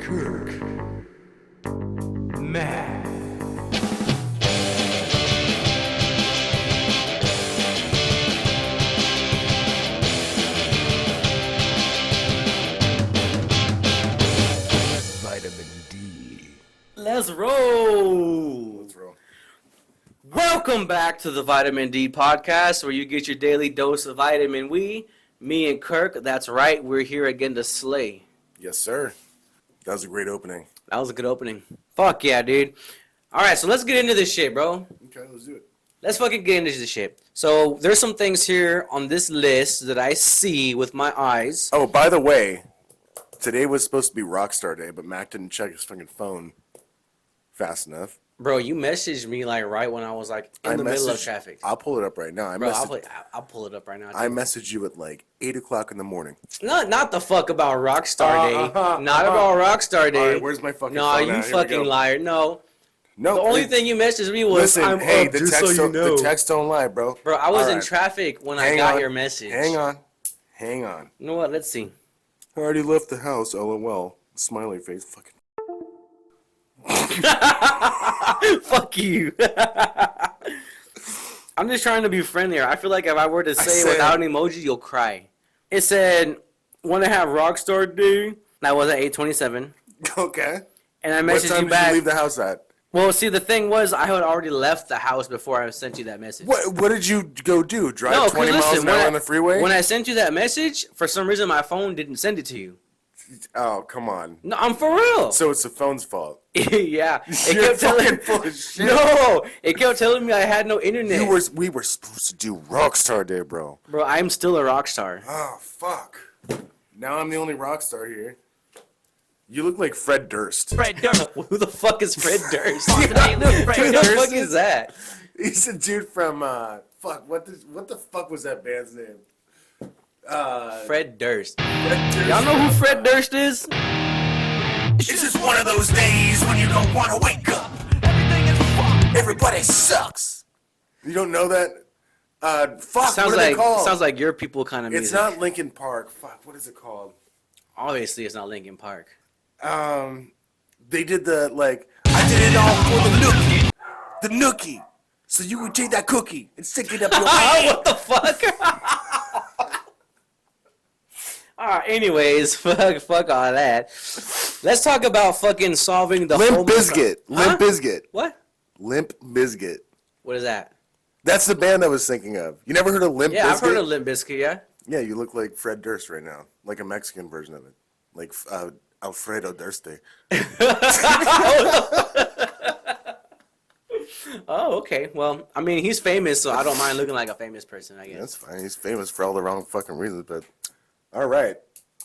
Kirk, Matt. Vitamin D. Let's roll. Let's roll. Welcome back to the Vitamin D podcast, where you get your daily dose of vitamin D. Me and Kirk, that's right, we're here again to slay. Yes, sir. That was a great opening. That was a good opening. Fuck yeah, dude. All right, so let's get into this shit, bro. Okay, let's do it. Let's fucking get into this shit. So there's some things here on this list that I see with my eyes. Oh, by the way, today was supposed to be Rockstar Day, but Mac didn't check his fucking phone fast enough. Bro, you messaged me like right when I was like in the middle of traffic. I'll pull it up right now. I'll pull it up right now. I messaged you at like 8 o'clock in the morning. Not the fuck about Rockstar Day. Not about Rockstar Day. All right, where's my fucking No, phone you at? Here we fucking go. liar. No. No. The only thing you messaged me was, Listen, I'm hey, up, the just text, so you know. the text don't lie, bro. Bro, I was All in right. traffic when I Hang got on. your message. Hang on. You know what? Let's see. I already left the house, lol. Smiley face. Fucking. Fuck you. I'm just trying to be friendlier. I feel like if I were to say it without an emoji, you'll cry. It said, want to have Rockstar Day? That was at 8:27. Okay. And I What messaged time you did back. you leave the house at? Well, see, the thing was, I had already left the house before I sent you that message. What did you go do? Drive No, 20 'cause miles listen, an when hour I- on the freeway? When I sent you that message, for some reason my phone didn't send it to you. Oh, come on. No, I'm for real. So it's the phone's fault. Yeah. It You're kept telling fucking full of shit. No, it kept telling me I had no internet. We were supposed to do Rockstar Day, bro. Bro, I'm still a rock star. Oh, fuck. Now I'm the only rock star here. You look like Fred Durst. Fred Durst. Who the fuck is Fred Durst? Who Who the Durst fuck is that? He's a dude from, fuck, what the fuck was that band's name? Fred Durst. Fred Durst. Y'all know who Fred Durst is? It's just one of those days when you don't want to wake up. Everything is fucked. Everybody sucks. You don't know that? Fuck, Sounds what are like they called? sounds like your people kind of music. It's not Linkin Park. Fuck, what is it called? Obviously, it's not Linkin Park. They did the, like, I did it all for the nookie. The nookie. So you would take that cookie and stick it up your ass. What the fuck? Anyways, fuck all that. Let's talk about fucking solving the Limp homeless Bizkit. Limp Bizkit. What? Limp Bizkit. What is that? That's the band I was thinking of. You never heard of Limp Bizkit? Yeah, I've heard of Limp Bizkit, yeah. Yeah, you look like Fred Durst right now. Like a Mexican version of it. Like Alfredo Durste. Oh, okay. Well, I mean, he's famous, so I don't mind looking like a famous person, I guess. That's fine. He's famous for all the wrong fucking reasons, but... All right.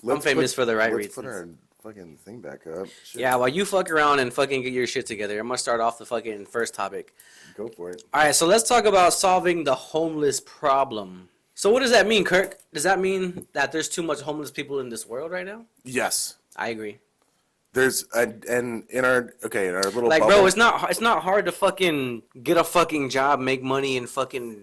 I'm famous for the right Let's put reasons. our fucking thing back up. Shit. Yeah, while you fuck around and fucking get your shit together, I'm gonna start off the fucking first topic. Go for it. All right, so let's talk about solving the homeless problem. So what does that mean, Kirk? Does that mean that there's too much homeless people in this world right now? Yes. I agree. There's and in our little Like, bubble, bro, it's not hard to fucking get a fucking job, make money, and fucking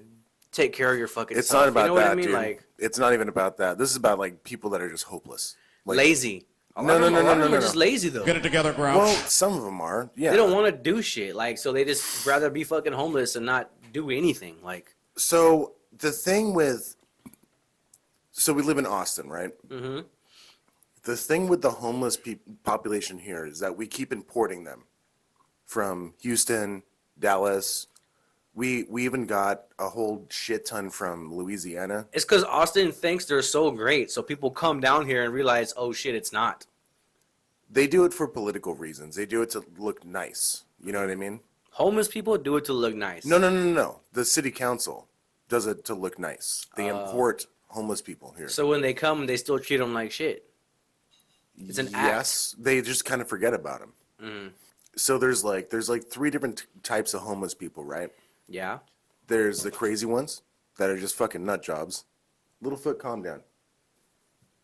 take care of your fucking it's self. not about you know that, what I mean? dude. Like, It's not even about that. This is about like people that are just hopeless. Like, lazy. A No, lot no, of no, them no, are no, just no. lazy though. Get it together, Grouch. Well, some of them are. Yeah. They don't want to do shit. Like, so they just rather be fucking homeless and not do anything. Like, So the thing with, so we live in Austin, right? mm-hmm. The thing with the homeless population here is that we keep importing them from Houston, Dallas. We even got a whole shit ton from Louisiana. It's because Austin thinks they're so great, so people come down here and realize, oh shit, it's not. They do it for political reasons. They do it to look nice. You know what I mean? Homeless people do it to look nice. No. The city council does it to look nice. They import homeless people here. So when they come, they still treat them like shit. It's an act. Yes, they just kind of forget about them. Mm. So there's like three different types of homeless people, right? Yeah. There's the crazy ones that are just fucking nut jobs. Littlefoot, calm down.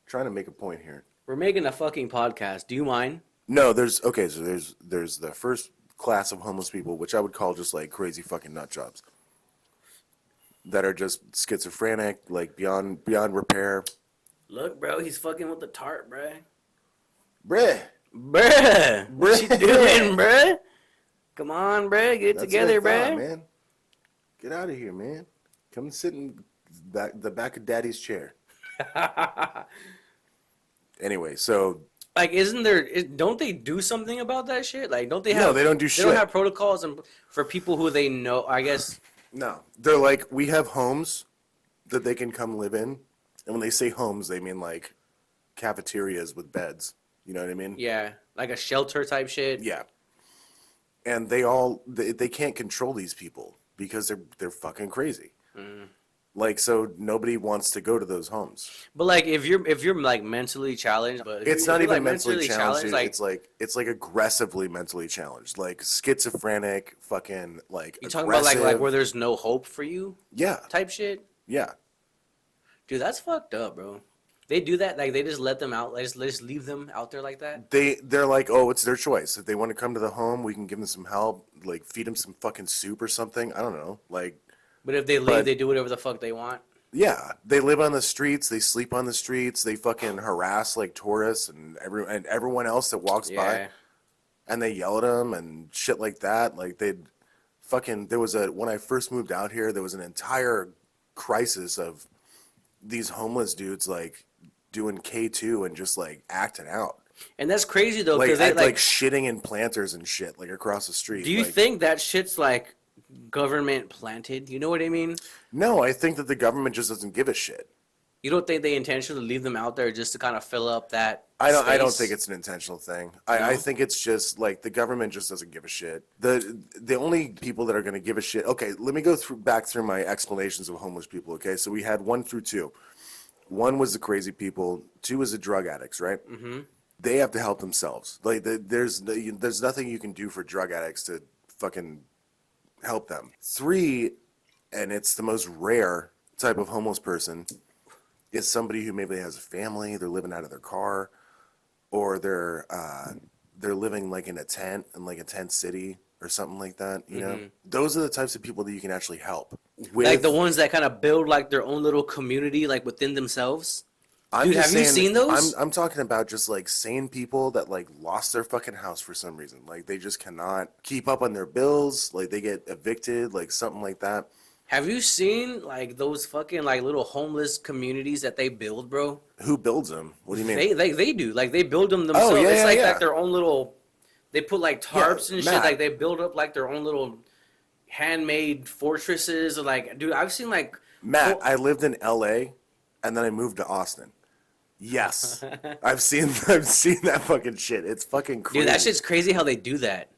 Trying to make a point here. We're making a fucking podcast. Do you mind? No, there's the first class of homeless people, which I would call just like crazy fucking nut jobs. That are just schizophrenic, like beyond repair. Look, bro, he's fucking with the tart, bro. Bruh, Bruh. What you doing, bruh? Come on, bruh. Get it That's together, what I thought, bruh. man. Get out of here, man. Come sit in the back of Daddy's chair. Anyway, so Like, don't they do something about that shit? Like, don't they have... No, they don't do They shit. don't have protocols for people who they know, I guess... no, they're like, we have homes that they can come live in, and when they say homes, they mean like cafeterias with beds. You know what I mean? Yeah, like a shelter type shit. Yeah. And they can't control these people because they're fucking crazy. Like, so nobody wants to go to those homes. But like, if you're like mentally challenged, but It's not even mentally challenged. like, it's like aggressively mentally challenged, like schizophrenic, fucking like you talking about aggressive. like where there's no hope for you Yeah, type shit. yeah. Dude, that's fucked up, bro. They do that, like they just let them out, they just leave them out there like that. They're like, oh, it's their choice. If they want to come to the home, we can give them some help, like feed them some fucking soup or something. I don't know, like. But if they leave, they do whatever the fuck they want. Yeah, they live on the streets. They sleep on the streets. They fucking harass like tourists and everyone else that walks by, and they yell at them and shit like that. Like they'd fucking. When I first moved out here, there was an entire crisis of these homeless dudes like doing K2 and just like acting out. And that's crazy though, Like, because they like shitting in planters and shit like across the street. Do you like, think that shit's like government planted? You know what I mean? No, I think that the government just doesn't give a shit. You don't think they intentionally leave them out there just to kind of fill up that I don't space? think it's an intentional thing. I think it's just like the government just doesn't give a shit. The only people that are going to give a shit. Okay, let me go back through my explanations of homeless people. Okay, so we had 1 through 2. 1 was the crazy people. 2 was the drug addicts, right? Mm-hmm. They have to help themselves. Like there's nothing you can do for drug addicts to fucking help them. 3, and it's the most rare type of homeless person, is somebody who maybe has a family, they're living out of their car, or they're living like in a tent in like a tent city or something like that. You know, those are the types of people that you can actually help. Like the ones that kind of build like their own little community, like within themselves. Dude, have you seen those? I'm talking about just like sane people that like lost their fucking house for some reason. Like they just cannot keep up on their bills. Like they get evicted, like something like that. Have you seen like those fucking like little homeless communities that they build, bro? Who builds them? What do you mean? They do. Like they build them themselves. yeah, It's like yeah. like their own little. They put like tarps and shit. Matt. Like they build up like their own little handmade fortresses. Or like, dude, I've seen like. Matt, I lived in L.A. and then I moved to Austin. Yes, I've seen that fucking shit. It's fucking crazy. Dude, that shit's crazy how they do that.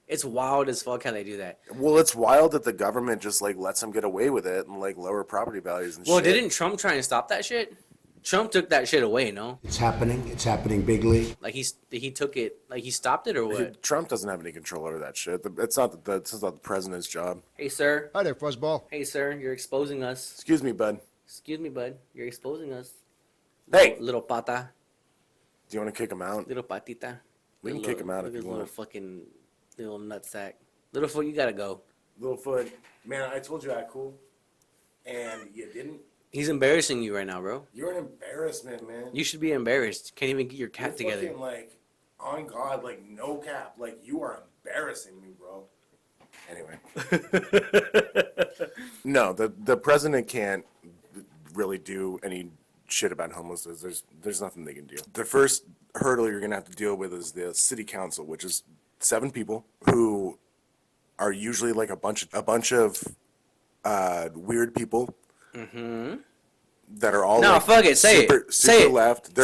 It's wild as fuck how they do that. Well, it's wild that the government just like lets them get away with it and like lower property values and shit. Well, didn't Trump try and stop that shit? Trump took that shit away, no? It's happening. It's happening bigly. Like he took it, like he stopped it or what? Trump doesn't have any control over that shit. It's not the president's job. Hey sir. Hi there, fuzzball. Hey sir, you're exposing us. Excuse me, bud. Excuse me, bud. You're exposing us. Hey, Little pata. do you want to kick him out? Little patita. We can kick him out if you little want. fucking little nutsack. Littlefoot, you gotta go. Littlefoot, man, I told you I cool, and you didn't. He's embarrassing you right now, bro. You're an embarrassment, man. You should be embarrassed. Can't even get your cat You're together. fucking, like, on God, like no cap, like you are embarrassing me, bro. Anyway, no, the president can't really do any shit about homelessness. There's nothing they can do. The first hurdle you're gonna have to deal with is the city council, which is 7 people who are usually like a bunch of weird people that are all No, like, fuck it, say super, it. Say super it. left.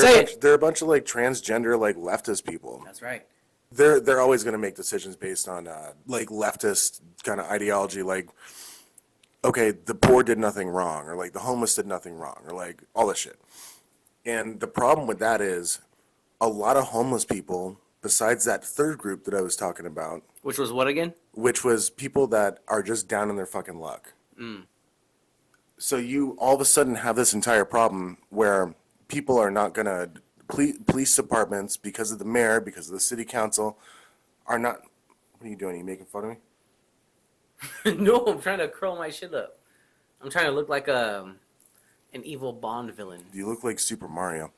They're a bunch of like transgender like leftist people. That's right. They're always gonna make decisions based on like leftist kind of ideology, like okay, the poor did nothing wrong, or like the homeless did nothing wrong, or like all this shit. And the problem with that is a lot of homeless people, besides that third group that I was talking about, Which was what again? which was people that are just down in their fucking luck. So you all of a sudden have this entire problem where people are not gonna, police departments, because of the mayor, because of the city council, are not. What are you doing? Are you making fun of me? No, I'm trying to curl my shit up. I'm trying to look like an evil Bond villain. You look like Super Mario.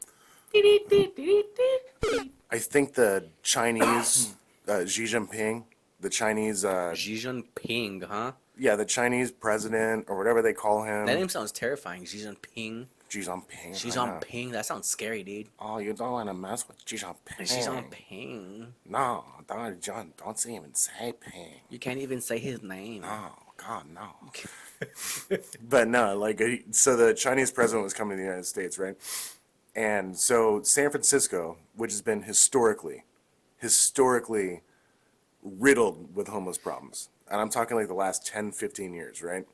I think the Chinese Xi Jinping, the Chinese Xi Jinping, huh? yeah, the Chinese president or whatever they call him. That name sounds terrifying. Xi Jinping. Xi Jinping. Xi I know. Jinping. That sounds scary, dude. Oh, you don't want to mess with Xi Jinping. Xi Jinping. No, don't even say ping. You can't even say his name. Oh, God, no. But no, like, so the Chinese president was coming to the United States, right? And so San Francisco, which has been historically riddled with homeless problems. And I'm talking like the last 10, 15 years, right?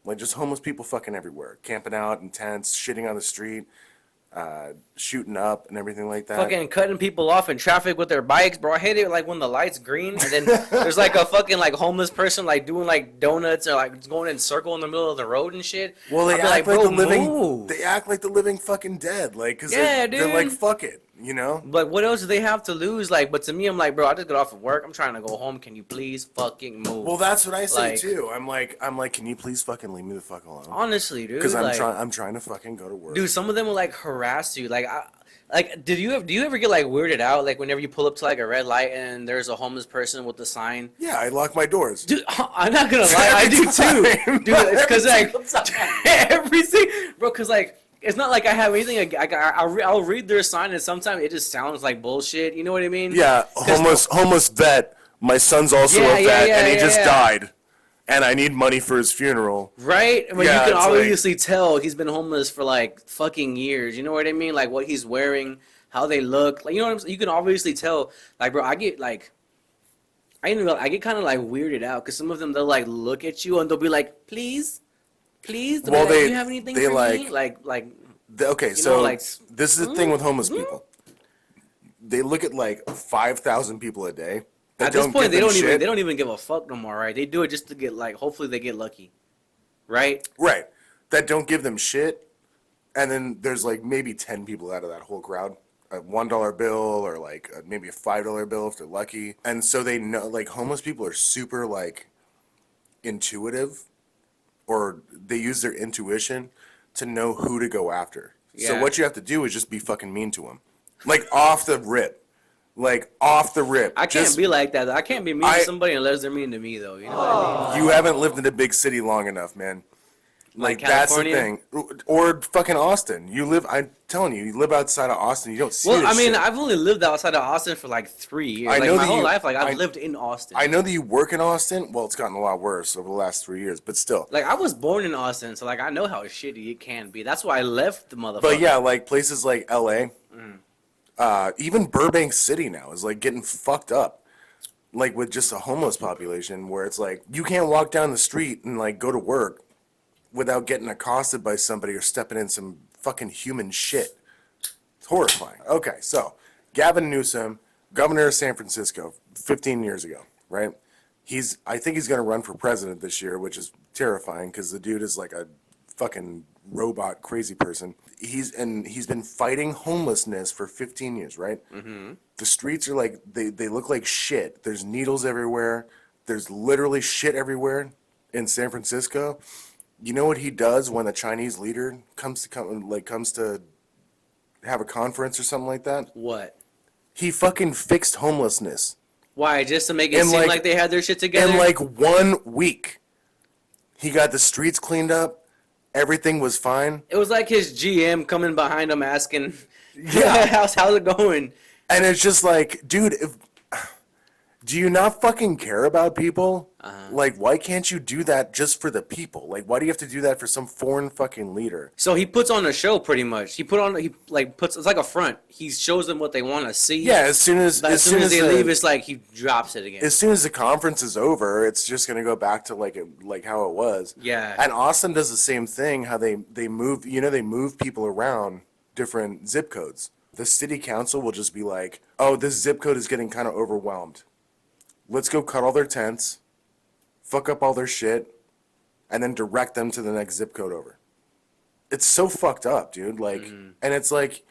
Like just homeless people fucking everywhere, camping out in tents, shitting on the street, shooting up and everything like that. Fucking cutting people off in traffic with their bikes, bro. I hate it like when the light's green and then there's like a fucking like homeless person like doing like donuts or like going in a circle in the middle of the road and shit. Well, they I'll act be like, bro, the living. move. They act like the living fucking dead, like because Yeah, they're like dude. fuck it, you know. Like, what else do they have to lose? Like, but to me, I'm like, bro, I just got off of work. I'm trying to go home. Can you please fucking move? Well, that's what I say Like- too. I'm like, can you please fucking leave me the fuck alone? Honestly, dude. Because like, I'm trying to fucking go to work. Dude, some of them will like harass you. Do you ever get like weirded out like whenever you pull up to like a red light and there's a homeless person with the sign? Yeah, I lock my doors. Dude, I'm not gonna lie, I do too. Dude, it's because like everything, bro. Because like it's not like I have anything. I'll read their sign and sometimes it just sounds like bullshit. You know what I mean? Yeah, homeless vet. My son's also Yeah, a yeah, vet, yeah, and he yeah, just yeah. died, and I need money for his funeral. Right? But Yeah, you can it's like- obviously tell he's been homeless for like fucking years. You know what I mean? Like what he's wearing, how they look. Like you know what I'm saying? You can obviously tell. Like bro, I get like. I get kind of like weirded out because some of them they'll like look at you and they'll be like, please. They'll be Well, like, they- do you have anything they for me? like- Like Okay, You so know, like, this is the thing with homeless people. They look at like 5,000 people a day. that at this don't point give they them don't even shit. they don't even give a fuck no more, right? They do it just to get like hopefully they get lucky, right? Right. That don't give them shit. And then there's like maybe 10 people out of that whole crowd. A $1 bill or like maybe a $5 bill if they're lucky. And so they know, like, homeless people are super like intuitive, or they use their intuition to know who to go after. So Yeah. what you have to do is just be fucking mean to them. Like off the rip. Like off the rip. I can't Just- be like that. I can't be mean to somebody unless they're mean to me, though. You know what I mean? You haven't lived in a big city long enough, man. Like that's the California? thing. Or fucking Austin. I'm telling you, you live outside of Austin, you don't see Well, this I mean, shit. I've only lived outside of Austin for like 3 years. I Like know my that whole you- life, like I've I- lived in Austin. I know that you work in Austin. Well, it's gotten a lot worse over the last 3 years, but still. Like I was born in Austin, so like I know how shitty it can be. That's why I left the motherfucker. But yeah, like places like LA, Mm. even Burbank City now is like getting fucked up. Like with just a homeless population where it's like you can't walk down the street and like go to work without getting accosted by somebody or stepping in some fucking human shit. It's horrifying. Okay, so Gavin Newsom, governor of San Francisco, 15 years ago, right? I think he's going to run for president this year, which is terrifying because the dude is like a fucking robot crazy person. He's been fighting homelessness for 15 years, right? Mm-hmm. The streets are like they look like shit. There's needles everywhere. There's literally shit everywhere in San Francisco. You know what he does when a Chinese leader comes to have a conference or something like that? What? He fucking fixed homelessness Why? Just to make it And, seem like- like they had their shit together? in like 1 week. He got the streets cleaned up. Everything was fine. It was like his GM coming behind him asking, Yeah. how's it going? And it's just like, dude, do you not fucking care about people? Like, why can't you do that just for the people? Like, why do you have to do that for some foreign fucking leader? So he puts on a show pretty much. It's like a front. He shows them what they want to see. Yeah, as soon as But as soon as they leave, it's like he drops it again. as soon as the conference is over, it's just gonna go back to like how it was. Yeah. And Austin does the same thing. How they move, they move people around different zip codes. The city council will just be like, "Oh, this zip code is getting kind of overwhelmed. Let's go cut all their tents, fuck up all their shit, and then direct them to the next zip code over." It's so fucked up, dude. Like, and it's like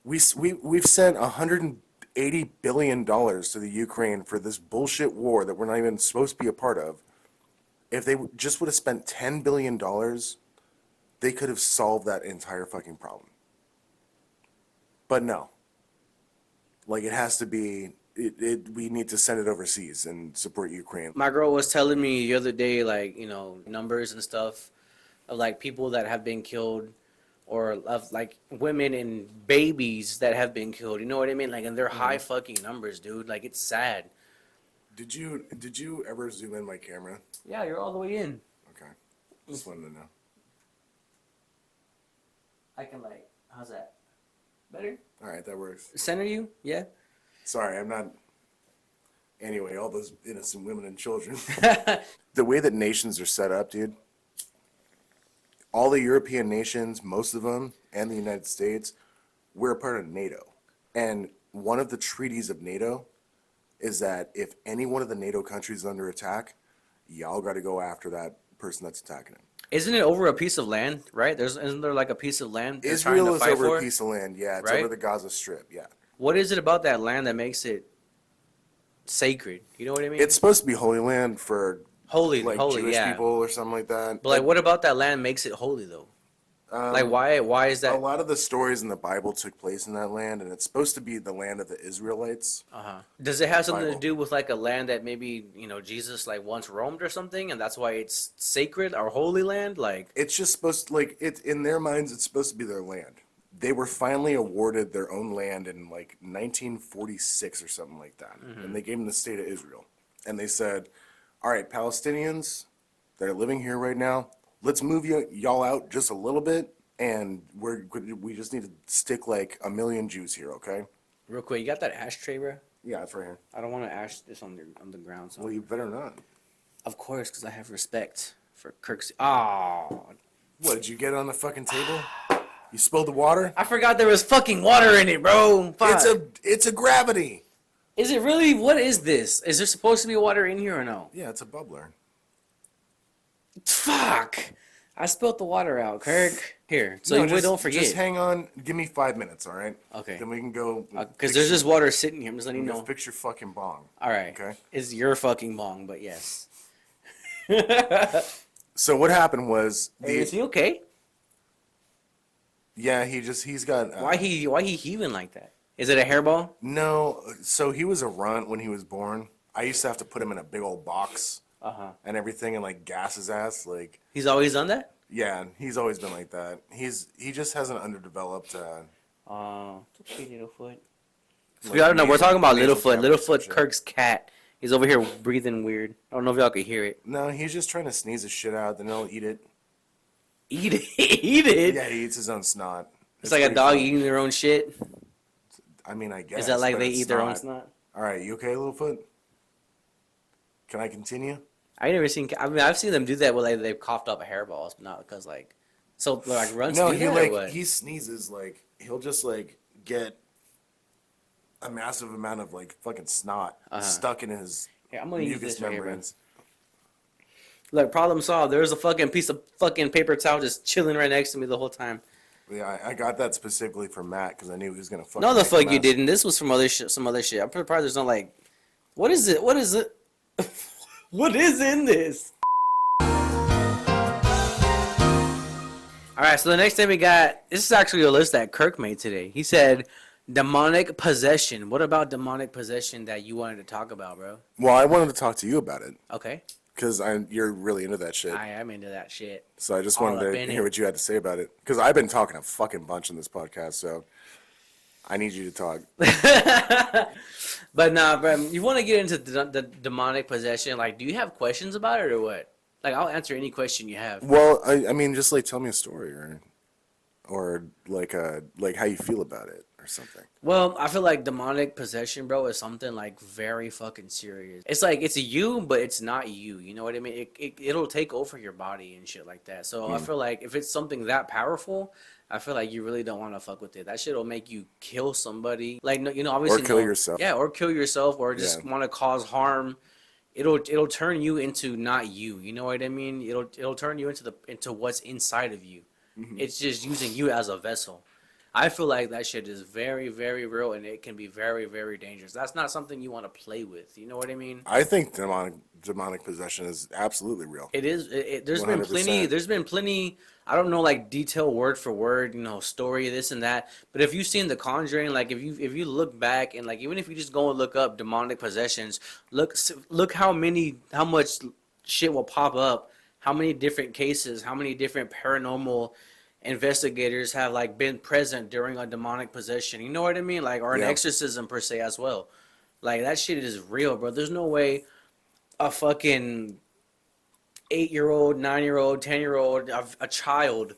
we've sent $180 billion to the Ukraine for this bullshit war that we're not even supposed to be a part of. If they just would have spent $10 billion, they could have solved that entire fucking problem. But no. Like it has to be. We need to send it overseas and support Ukraine. My girl was telling me the other day, like, you know, numbers and stuff of like people that have been killed, or of like women and babies that have been killed. You know what I mean? Like, and they're high fucking numbers, dude. Like, it's sad. Did you ever zoom in my camera? Yeah, you're all the way in. Okay, just wanted to know. I can like, how's that? Better? All right, that works. Center you? Yeah. Sorry, I'm not. Anyway, all those innocent women and children. The way that nations are set up, dude. All the European nations, most of them, and the United States, we're a part of NATO. And one of the treaties of NATO is that if any one of the NATO countries is under attack, y'all got to go after that person that's attacking them. Isn't it over a piece of land, right? Isn't there like a piece of land they're trying Israel to is fight over for? a piece of land, yeah. It's Right? over the Gaza Strip, yeah. What is it about that land that makes it sacred? You know what I mean? It's supposed to be holy land for holy, like holy, Jewish yeah. people or something like that. But like, what about that land makes it holy though? Like, why is A that? lot of the stories in the Bible took place in that land, and it's supposed to be the land of the Israelites. Does it have something to Bible. do with like a land that maybe, you know, Jesus like once roamed or something, and that's why it's sacred or holy land? Like, It's just supposed to, like, it's in their minds, it's supposed to be their land. They were finally awarded their own land in like 1946 or something like that, and they gave them the state of Israel. And they said, "All right, Palestinians that are living here right now, let's move y'all out just a little bit, and we just need to stick like 1 million Jews here, okay?" real quick, you got that ashtray, bro? Yeah, it's right here. I don't want to ash this on the ground. So Well, you better not. of course, because I have respect for Kirk's. Oh, What, did you get it on the fucking table? You spilled the water? I forgot there was fucking water in it, bro. Fuck. It's a gravity. Is it really? What is this? Is there supposed to be water in here or no? Yeah, it's a bubbler. Fuck! I spilled the water out, Kirk. Here, so No, you don't forget. Just hang on. Give me 5 minutes, all right? Okay. Then we can go. Because there's just water sitting here. I'm just letting you Go know. fix your fucking bong. All right. Okay. It's your fucking bong, but yes. So what happened was Hey, is he okay? yeah, he's got Why he heaving like that? Is it a hairball? no. So he was a runt when he was born. I used to have to put him in a big old box and everything and like gas his ass. Like He's always done that? yeah, he's always been like that. He just has an underdeveloped. It's okay, Littlefoot. So Like y'all don't know. We're talking about nasal Littlefoot. cavity or some Littlefoot, shit. Kirk's cat. He's over here breathing weird. I don't know if y'all could hear it. No, he's just trying to sneeze his shit out. Then he'll eat it. Eat it. Eat it. Yeah, he eats his own snot. It's like a pretty dog funny. eating their own shit. I mean, I guess. Is that like but they it's eat their own not. snot? All right, you okay, Littlefoot? Can I continue? I never seen. I mean, I've seen them do that where like they've coughed up hairballs, but not because like. So like runs No, do he that or like what? he sneezes like he'll just like get a massive amount of like fucking snot stuck in his Here, I'm gonna use mucous this right here, bro. membranes. Look, problem solved. There's a fucking piece of fucking paper towel just chilling right next to me the whole time. Yeah, I got that specifically for Matt because I knew he was gonna fucking. No, the make a fuck you mess. didn't. This was from other shit. Some other shit. I'm surprised there's no like. What is it? What is it? What is in this? All right, so the next thing we got. This is actually a list that Kirk made today. He said, "Demonic possession." What about demonic possession that you wanted to talk about, bro? Well, I wanted to talk to you about it Okay, because you're really into that shit. I am into that shit. So I just all wanted up to in hear it. what you had to say about it because I've been talking a fucking bunch in this podcast. So I need you to talk. But nah, bro, you want to get into the demonic possession? Like, do you have questions about it or what? Like, I'll answer any question you have. Well, I mean, just like tell me a story or like how you feel about it or something. Well, I feel like demonic possession, bro, is something like very fucking serious. It's like it's you, but it's not you. You know what I mean? It'll take over your body and shit like that. So I feel like if it's something that powerful, I feel like you really don't want to fuck with it. That shit will make you kill somebody. Like, no, you know, obviously, Or kill yourself. Yeah, or kill yourself, or just Yeah. want to cause harm. It'll turn you into not you. You know what I mean? It'll turn you into what's inside of you. It's just using you as a vessel. I feel like that shit is very, very real, and it can be very, very dangerous. That's not something you want to play with. You know what I mean? I think demonic possession is absolutely real. It is. There's been 100%. plenty. There's been plenty. I don't know, like detail word for word, story this and that. But if you've seen The Conjuring, like if you look back and like even if you just go and look up demonic possessions, look how much shit will pop up, how many different cases, how many different paranormal investigators have like been present during a demonic possession. You know what I mean? Like or an Yeah. exorcism per se as well. Like that shit is real, bro. There's no way a fucking 8-year-old, 9-year-old, 10-year-old, a child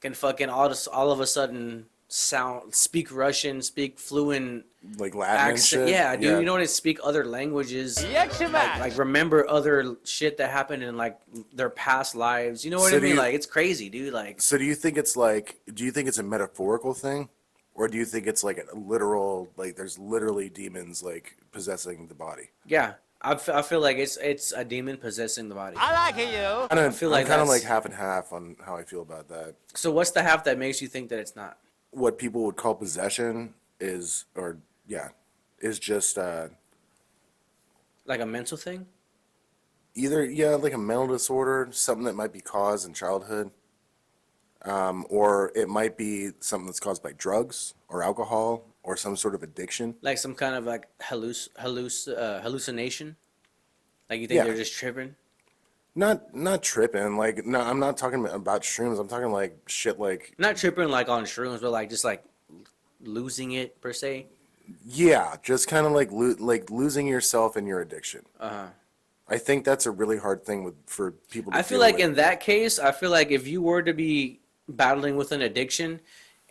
can fucking all of a sudden speak Russian, speak fluent Like Latin and accent. shit. Yeah, dude, you know what I mean? Speak other languages. Like remember other shit that happened in like their past lives. You know what So I do mean? you- Like it's crazy, dude. Like So do you think it's a metaphorical thing? Or do you think it's like a literal, like there's literally demons like possessing the body? yeah, I feel like it's a demon possessing the body. I feel like I'm kind of that's- like half and half on how I feel about that. So what's the half that makes you think that it's not? What people would call possession is just Like a mental thing? either like a mental disorder, something that might be caused in childhood, or it might be something that's caused by drugs or alcohol or some sort of addiction. Like some kind of like hallucination? Like you think Yeah. they're just tripping? Not tripping. Like no, I'm not talking about shrooms. I'm talking like shit like Not tripping like on shrooms, but like just like losing it per se. yeah, just kind of like losing yourself in your addiction. Uh-huh. I think that's a really hard thing for people to I feel deal like with. in that case, I feel like if you were to be battling with an addiction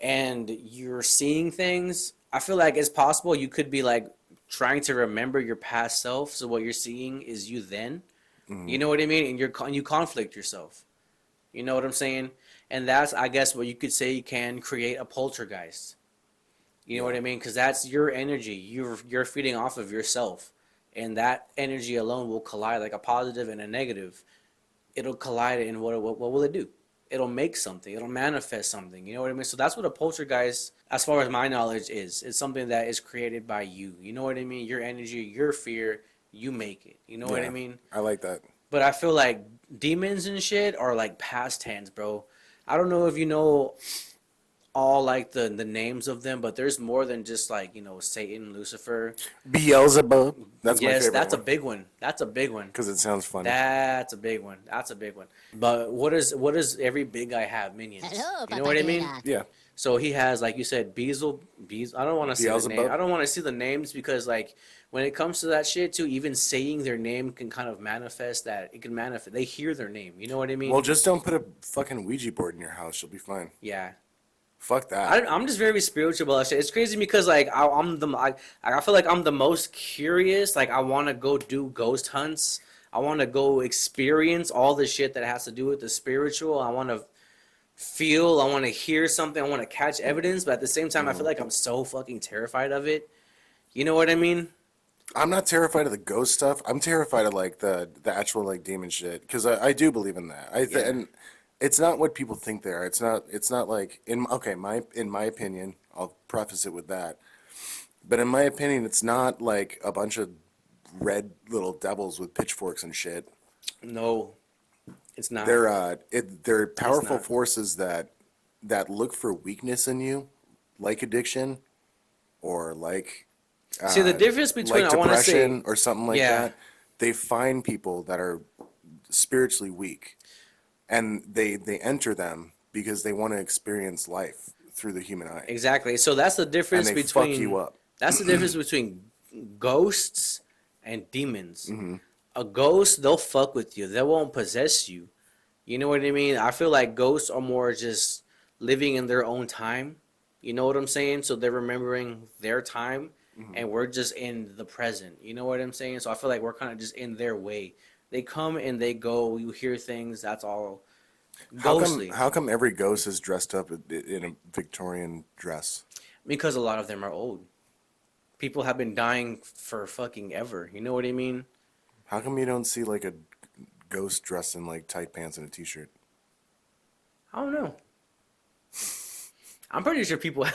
and you're seeing things, I feel like it's possible you could be like trying to remember your past self. So what you're seeing is you then. You know what I mean? And you conflict yourself. You know what I'm saying? And that's, I guess, what you could say can create a poltergeist. You know what I mean? Because that's your energy. You're feeding off of yourself, and that energy alone will collide like a positive and a negative. It'll collide, and what will it do? It'll make something. It'll manifest something. You know what I mean? So that's what a poltergeist, as far as my knowledge, is. It's something that is created by you. You know what I mean? Your energy, your fear, you make it. You know what I Yeah, mean? I like that. But I feel like demons and shit are like past tense, bro. I don't know if you know all like the names of them, but there's more than just like, Satan, Lucifer. Beelzebub. That's my Yes, favorite. that's a big one. That's a big one. because it sounds funny. That's a big one. That's a big one. But what does every big guy have? Minions. Hello, You know what I mean? Yeah. So he has, like you said, Beelzebub. I don't want to see the Beelzebub? name. I don't want to see the names because, like, when it comes to that shit, too, even saying their name can kind of manifest that. It can manifest. They hear their name. You know what I mean? Well, just don't put a fucking Ouija board in your house. You'll be fine. Yeah. Fuck that. I'm just very spiritual about that shit. It's crazy because, like, I feel like I'm the most curious. Like, I want to go do ghost hunts. I want to go experience all the shit that has to do with the spiritual. I want to feel, I want to hear something, I want to catch evidence, but at the same time, I feel like I'm so fucking terrified of it. You know what I mean? I'm not terrified of the ghost stuff. I'm terrified of like the actual like demon shit because I do believe in that. And it's not what people think they are. It's not like in my opinion. I'll preface it with that. But in my opinion, it's not like a bunch of red little devils with pitchforks and shit. No, it's not. They're powerful not. forces that look for weakness in you, like addiction, or like See, the difference between, like I want to say, depression or something like Yeah. that. They find people that are spiritually weak, and they enter them because they want to experience life through the human eye, exactly. So that's the and difference they between, fuck you up. that's the difference between ghosts and demons. Mm-hmm. A ghost, they'll fuck with you. They won't possess you. You know what I mean? I feel like ghosts are more just living in their own time. You know what I'm saying? So they're remembering their time, and we're just in the present. You know what I'm saying? So I feel like we're kind of just in their way. They come and they go. You hear things. That's all ghostly. How come every ghost is dressed up in a Victorian dress? Because a lot of them are old. People have been dying for fucking ever. You know what I mean? How come you don't see like a ghost dressed in like tight pants and a t-shirt? I don't know. I'm pretty sure people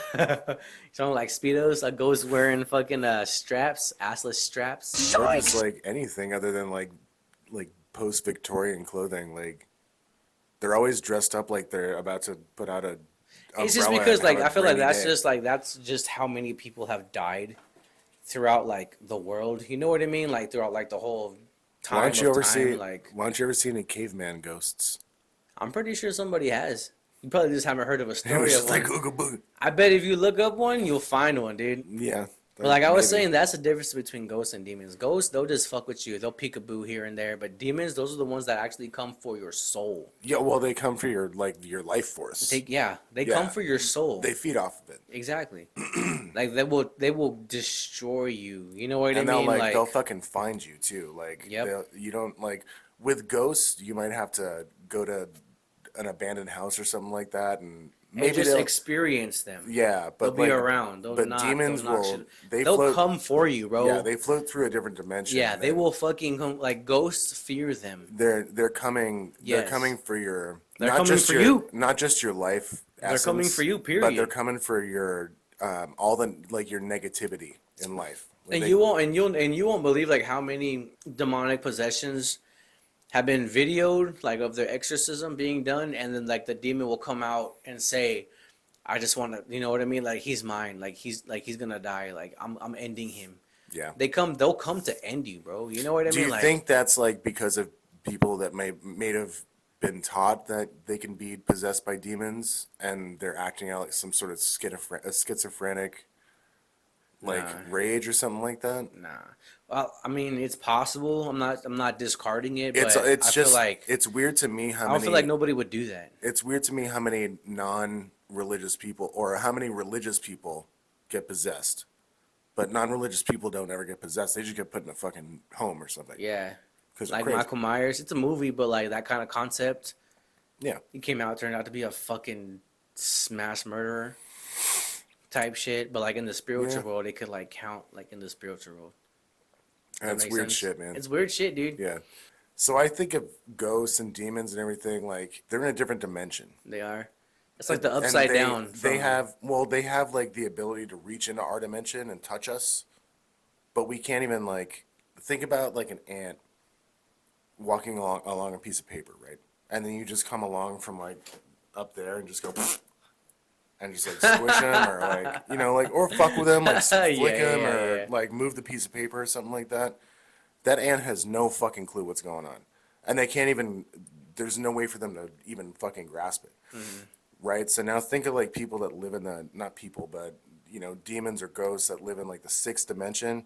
something like speedos, a ghost wearing fucking straps, assless straps. Or just like anything other than like post Victorian clothing. Like they're always dressed up like they're about to put out a It's just umbrella because and have like a I feel like rainy day. that's just how many people have died throughout like the world. You know what I mean? Like throughout like the whole Why time don't you of ever time. see? Like Why don't you ever see any caveman ghosts? I'm pretty sure somebody has. You probably just haven't heard of a It was story of just like one. ooga booga. I bet if you look up one, you'll find one, dude. Yeah, But like I was maybe. saying, that's the difference between ghosts and demons. Ghosts, they'll just fuck with you. They'll peekaboo here and there. But demons, those are the ones that actually come for your soul. Yeah, well, they come for your your life force. They Yeah. come for your soul. They feed off of it, Exactly. Like they will destroy you. You know what I and mean? they'll fucking find you too. Like Yep. you don't like with ghosts, you might have to go to an abandoned house or something like that, and And maybe just they'll experience them. yeah, They'll but be like around. but demons will They'll float. come for you, bro. Yeah, they float through a different dimension. Yeah, they will fucking come. Like ghosts fear them. They're coming. They're Yes. coming for your. They're not coming just for your, you. Not just your life. They're coming essence, for you, But they're period. coming for your all the like your negativity in life. Like And they- you won't believe like how many demonic possessions have been videoed, like of their exorcism being done, and then like the demon will come out and say, "I just want to," you know what I mean? Like he's mine. Like he's gonna die. Like I'm ending him. Yeah. They'll come to end you, bro. You know what I Do mean? you Like think that's like because of people that may have been taught that they can be possessed by demons and they're acting out like some sort of schizophrenic like Nah. rage or something like that? nah. Well, I mean, it's possible. I'm not discarding it, but It's I feel just like it's weird to me how I don't many feel like nobody would do that. it's weird to me how many non-religious people or how many religious people get possessed. But non-religious people don't ever get possessed. They just get put in a fucking home or something. Yeah. Because Like Michael Myers, it's a movie, but like that kind of concept. Yeah. He came out, turned out to be a fucking smash murderer type shit. But like in the spiritual Yeah. world, it could like count like in the spiritual world. That That's makes weird sense? shit, man. It's weird shit, dude. Yeah. So I think of ghosts and demons and everything like they're in a different dimension. They are. It's like the And upside they, down. They have like the ability to reach into our dimension and touch us, but we can't even like think about like an ant walking along a piece of paper, right? And then you just come along from like up there and just go and just like squish him or like like or fuck with him like flick him or like move the piece of paper or something like that. That ant has no fucking clue what's going on, and they can't even. There's no way for them to even fucking grasp it. Mm-hmm. Right? So now think of like people that live in not people, but demons or ghosts that live in like the sixth dimension,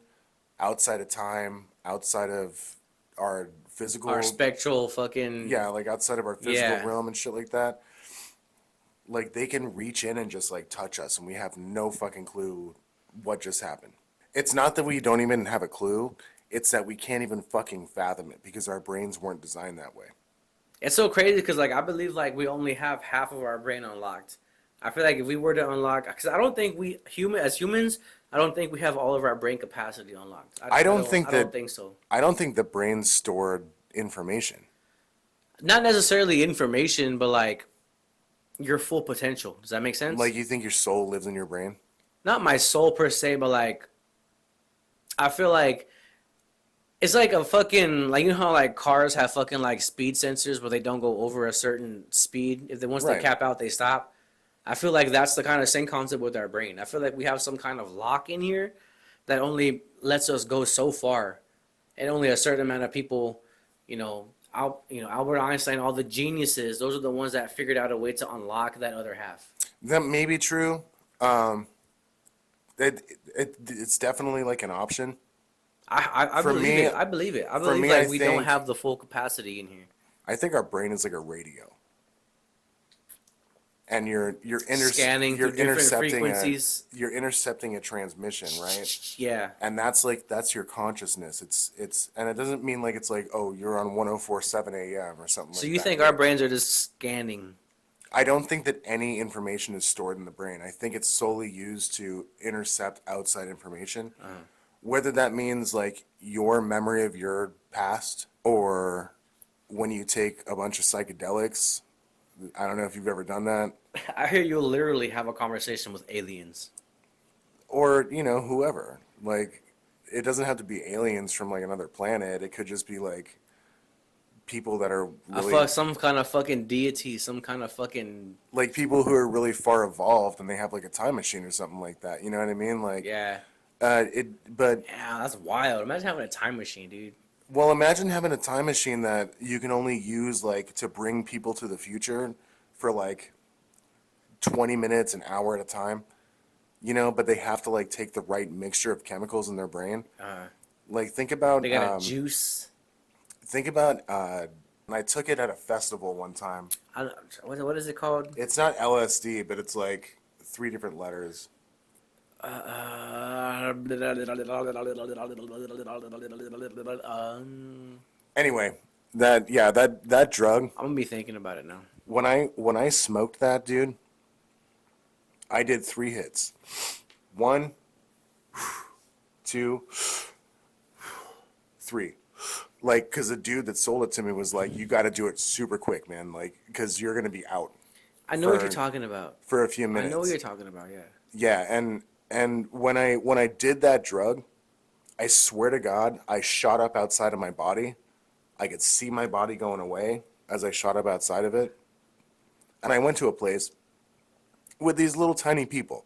outside of time, outside of our physical, our spectral fucking. yeah, like outside of our physical Yeah. realm and shit like that. Like they can reach in and just like touch us, and we have no fucking clue what just happened. It's not that we don't even have a clue; it's that we can't even fucking fathom it because our brains weren't designed that way. It's so crazy because like I believe like we only have half of our brain unlocked. I feel like if we were to unlock, because I don't think as humans, I don't think we have all of our brain capacity unlocked. I don't think so. I don't think the brain stored information. Not necessarily information, but like your full potential. Does that make sense? Like you think your soul lives in your brain? Not my soul per se, but like I feel like it's like a fucking like how like cars have fucking like speed sensors where they don't go over a certain speed. If they once they Right. cap out, they stop. I feel like that's the kind of same concept with our brain. I feel like we have some kind of lock in here that only lets us go so far, and only a certain amount of people, Albert Einstein, all the geniuses, those are the ones that figured out a way to unlock that other half. That may be true. It's definitely like an option. I For believe me- it. I believe it. I for believe me, like I we don't think- have the full capacity in here. I think our brain is like a radio, and you're Scanning through different frequencies. You're intercepting a transmission, right? Yeah. And that's your consciousness. It's and it doesn't mean like it's like, oh, you're on 104.7 AM or something. So like you that. think our brains are just scanning? I don't think that any information is stored in the brain. I think it's solely used to intercept outside information. Whether that means like your memory of your past or when you take a bunch of psychedelics I don't know if you've ever done that, I hear you'll literally have a conversation with aliens. or whoever. Like, it doesn't have to be aliens from like another planet. It could just be like people that are really Some kind of fucking deity, some kind of fucking like people who are really far evolved and they have like a time machine or something like that. You know what I mean? Like, yeah. but Yeah, that's wild. Imagine having a time machine, dude. well, imagine having a time machine that you can only use like to bring people to the future for like 20 minutes, an hour at a time. But they have to like take the right mixture of chemicals in their brain. Like think about They got a juice. think about and I took it at a festival one time. I don't, what is it called? It's not LSD, but it's like 3 different letters. Anyway, that drug, I'm gonna be thinking about it now. when I smoked that, dude, I did 3 hits. 1, 2, 3. Like, because the dude that sold it to me was like, you got to do it super quick, man. Like, because you're going to be out I know what For- you're talking about. for a few I minutes. know what you're talking about. Yeah. Yeah, and when I did that drug, I swear to God, I shot up outside of my body. I could see my body going away as I shot up outside of it. And I went to a place with these little tiny people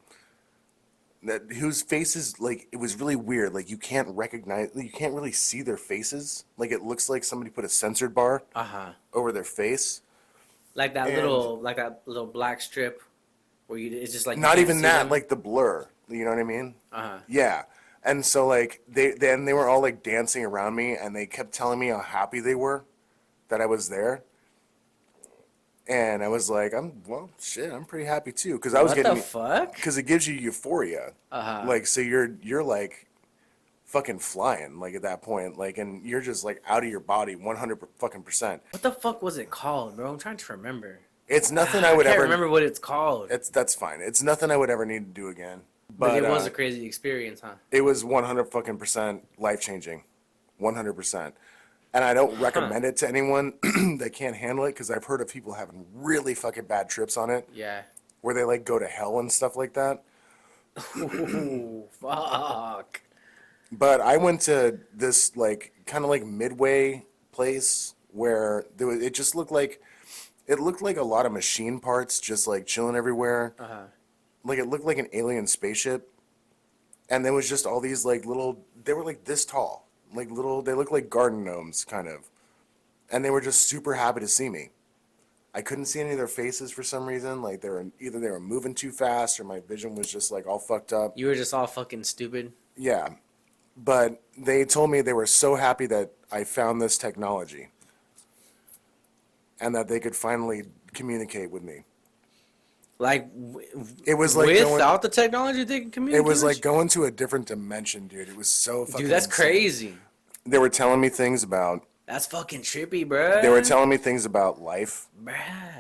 whose faces, like, it was really weird. Like, you can't really see their faces. Like, it looks like somebody put a censored bar over their face. Like that And- little black strip where it's just like you Not can't even see that, them. like the blur. You know what I mean? Uh-huh. Yeah. And so like they were all like dancing around me and they kept telling me how happy they were that I was there. And I was like, I'm pretty happy too, because I was What getting the fuck? because it gives you euphoria. Like, so you're like fucking flying, like, at that point, like, and you're just like out of your body 100 fucking percent. What the fuck was it called, bro? I'm trying to remember. It's nothing I would can't ever remember what it's called. That's fine. It's nothing I would ever need to do again. But it was a crazy experience, huh? it was 100 fucking percent life changing, 100%. And I don't recommend it to anyone that can't handle it, because I've heard of people having really fucking bad trips on it, Yeah. where they like go to hell and stuff like that. Ooh, fuck. But I went to this like kind of like midway place where it just looked like a lot of machine parts just like chilling everywhere. Like, it looked like an alien spaceship, and there was just all these like they were like this tall, like they looked like garden gnomes kind of, and they were just super happy to see me. I couldn't see any of their faces for some reason. Like, they were moving too fast, or my vision was just like all fucked up. You were just all fucking stupid. Yeah. But they told me they were so happy that I found this technology and that they could finally communicate with me. Like, It was like without the technology, they can communicate. it was with like going to a different dimension, dude. It was so you? fucking Dude, that's insane. crazy. They were telling me things about That's fucking trippy, bro. they were telling me things about life, Bruh.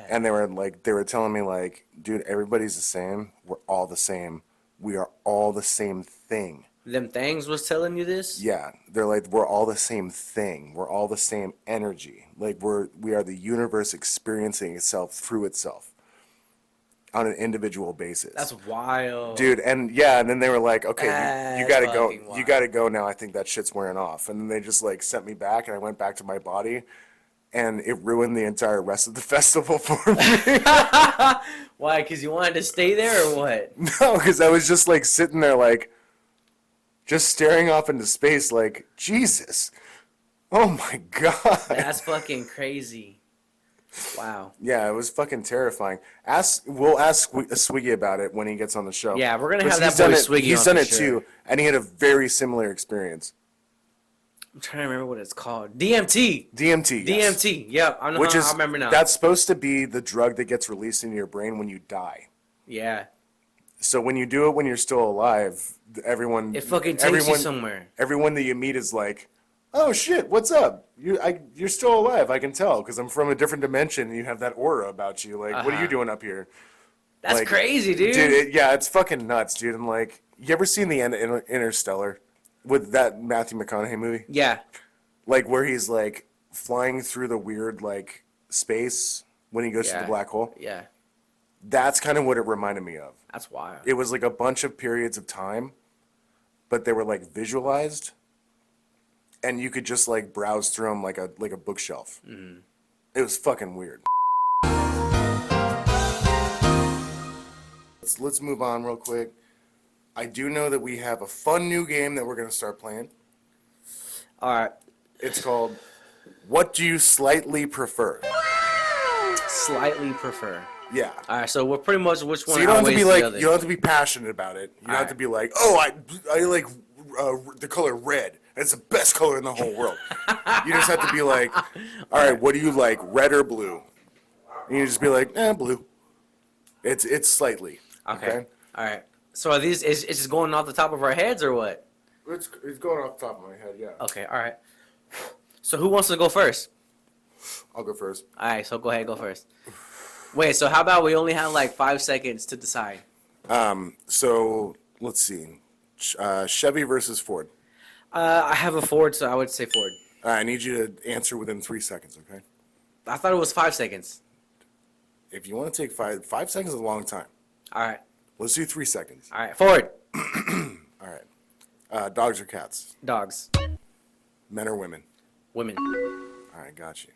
and they were telling me like, dude, everybody's the same. We're all the same. We are all the same thing. Them things was telling you this? Yeah, they're like, we're all the same thing. We're all the same energy. Like, we are the universe experiencing itself through itself on an individual basis. That's wild. Dude, and then they were like, okay, you That's gotta go. fucking wild. You gotta go now. I think that shit's wearing off. And then they just like sent me back, and I went back to my body, and it ruined the entire rest of the festival for me. Why? Because you wanted to stay there or what? No, because I was just like sitting there like, just staring off into space like, Jesus. Oh my God. That's fucking crazy. Wow. Yeah, it was fucking terrifying. We'll ask Swiggy about it when he gets on the show. Yeah, we're gonna 'Cause have he's that boy done it- Swiggy He's on done for it sure. too, and he had a very similar experience. I'm trying to remember what it's called. DMT. DMT. Yes. DMT. Yep. I know. Which is I remember now. that's supposed to be the drug that gets released into your brain when you die. Yeah. So when you do it when you're still alive, everyone It fucking takes you somewhere. Everyone that you meet is like, "Oh shit, what's up? You're still alive. I can tell because I'm from a different dimension. And you have that aura about you. Like, what are you doing up here?" That's Like, crazy, dude. Dude, it's fucking nuts, dude. And like, you ever seen the end of Interstellar with that Matthew McConaughey movie? Yeah. Like, where he's like flying through the weird like space when he goes to the black hole. Yeah. That's kind of what it reminded me of. That's wild. It was like a bunch of periods of time, but they were like visualized, and you could just like browse through them like a bookshelf. Mm-hmm. It was fucking weird. Let's move on real quick. I do know that we have a fun new game that we're gonna start playing. All right. It's called What Do You Slightly Prefer? Slightly prefer. Yeah. All right. So we're pretty much which one. So you don't have to be outweighs like the other. you don't have to be passionate about it. You don't have to be like, oh, I like the color red. It's the best color in the whole world. You just have to be like, all right, what do you like, red or blue? And you just be like, blue. It's slightly. Okay. All right. So are these? Is just going off the top of our heads or what? It's going off the top of my head. Yeah. Okay. All right. So who wants to go first? I'll go first. All right. So go ahead. Go first. Wait. So how about we only have like 5 seconds to decide? So let's see. Chevy versus Ford. I have a Ford, so I would say Ford. I need you to answer within 3 seconds, okay? I thought it was 5 seconds. If you want to take 5 seconds is a long time. All right. Let's do 3 seconds. All right. Ford. All right. Dogs or cats? Dogs. Men or women? Women. All right, got you.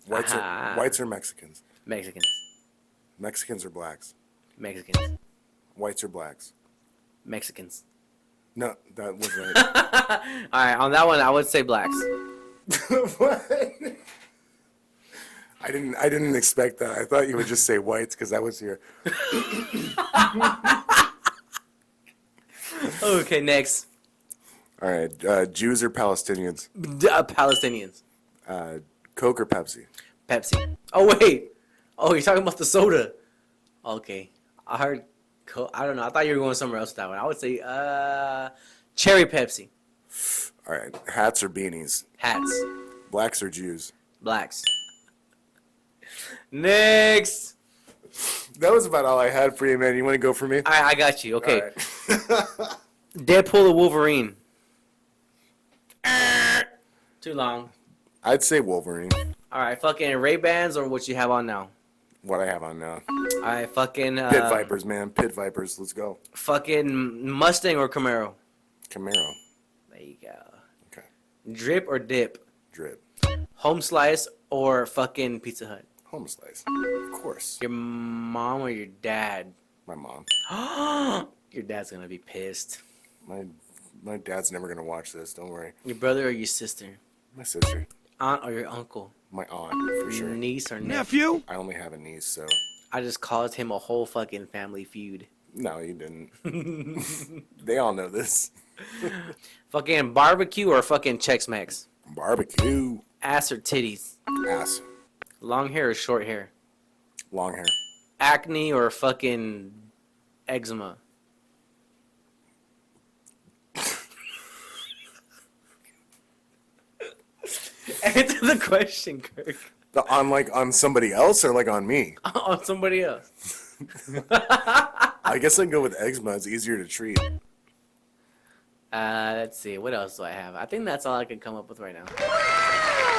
Whites or Mexicans? Mexicans. Mexicans or blacks? Mexicans. Whites or blacks? Mexicans. No, that was right. All right. On that one, I would say blacks. What? I didn't expect that. I thought you would just say whites because I was here. Okay. Next. All right. Jews or Palestinians? Palestinians. Coke or Pepsi? Pepsi. Oh wait. Oh, you're talking about the soda. Okay. I heard. I don't know. I thought you were going somewhere else with that one. I would say cherry Pepsi. All right. Hats or beanies? Hats. Blacks or Jews? Blacks. Next. That was about all I had for you, man. You want to go for me? All right, I got you. Okay. All right. Deadpool or Wolverine? Too long. I'd say Wolverine. All right, fucking Ray-Bans or what you have on now? What I have on now. All right, fucking... Pit Vipers, man. Pit Vipers. Let's go. Fucking Mustang or Camaro? Camaro. There you go. Okay. Drip or dip? Drip. Home slice or fucking Pizza Hut? Home slice. Of course. Your mom or your dad? My mom. Your dad's gonna be pissed. My dad's never going to watch this. Don't worry. Your brother or your sister? My sister. Aunt or your uncle? My aunt, for sure. Niece or nephew? I only have a niece, so... I just caused him a whole fucking family feud. No, you didn't. They all know this. Fucking barbecue or fucking Chex-Mex? Barbecue. Ass or titties? Ass. Long hair or short hair? Long hair. Acne or fucking eczema? Answer the question, Kirk. On somebody else or like on me? On somebody else. I guess I can go with eczema. It's easier to treat. Let's see. What else do I have? I think that's all I can come up with right now.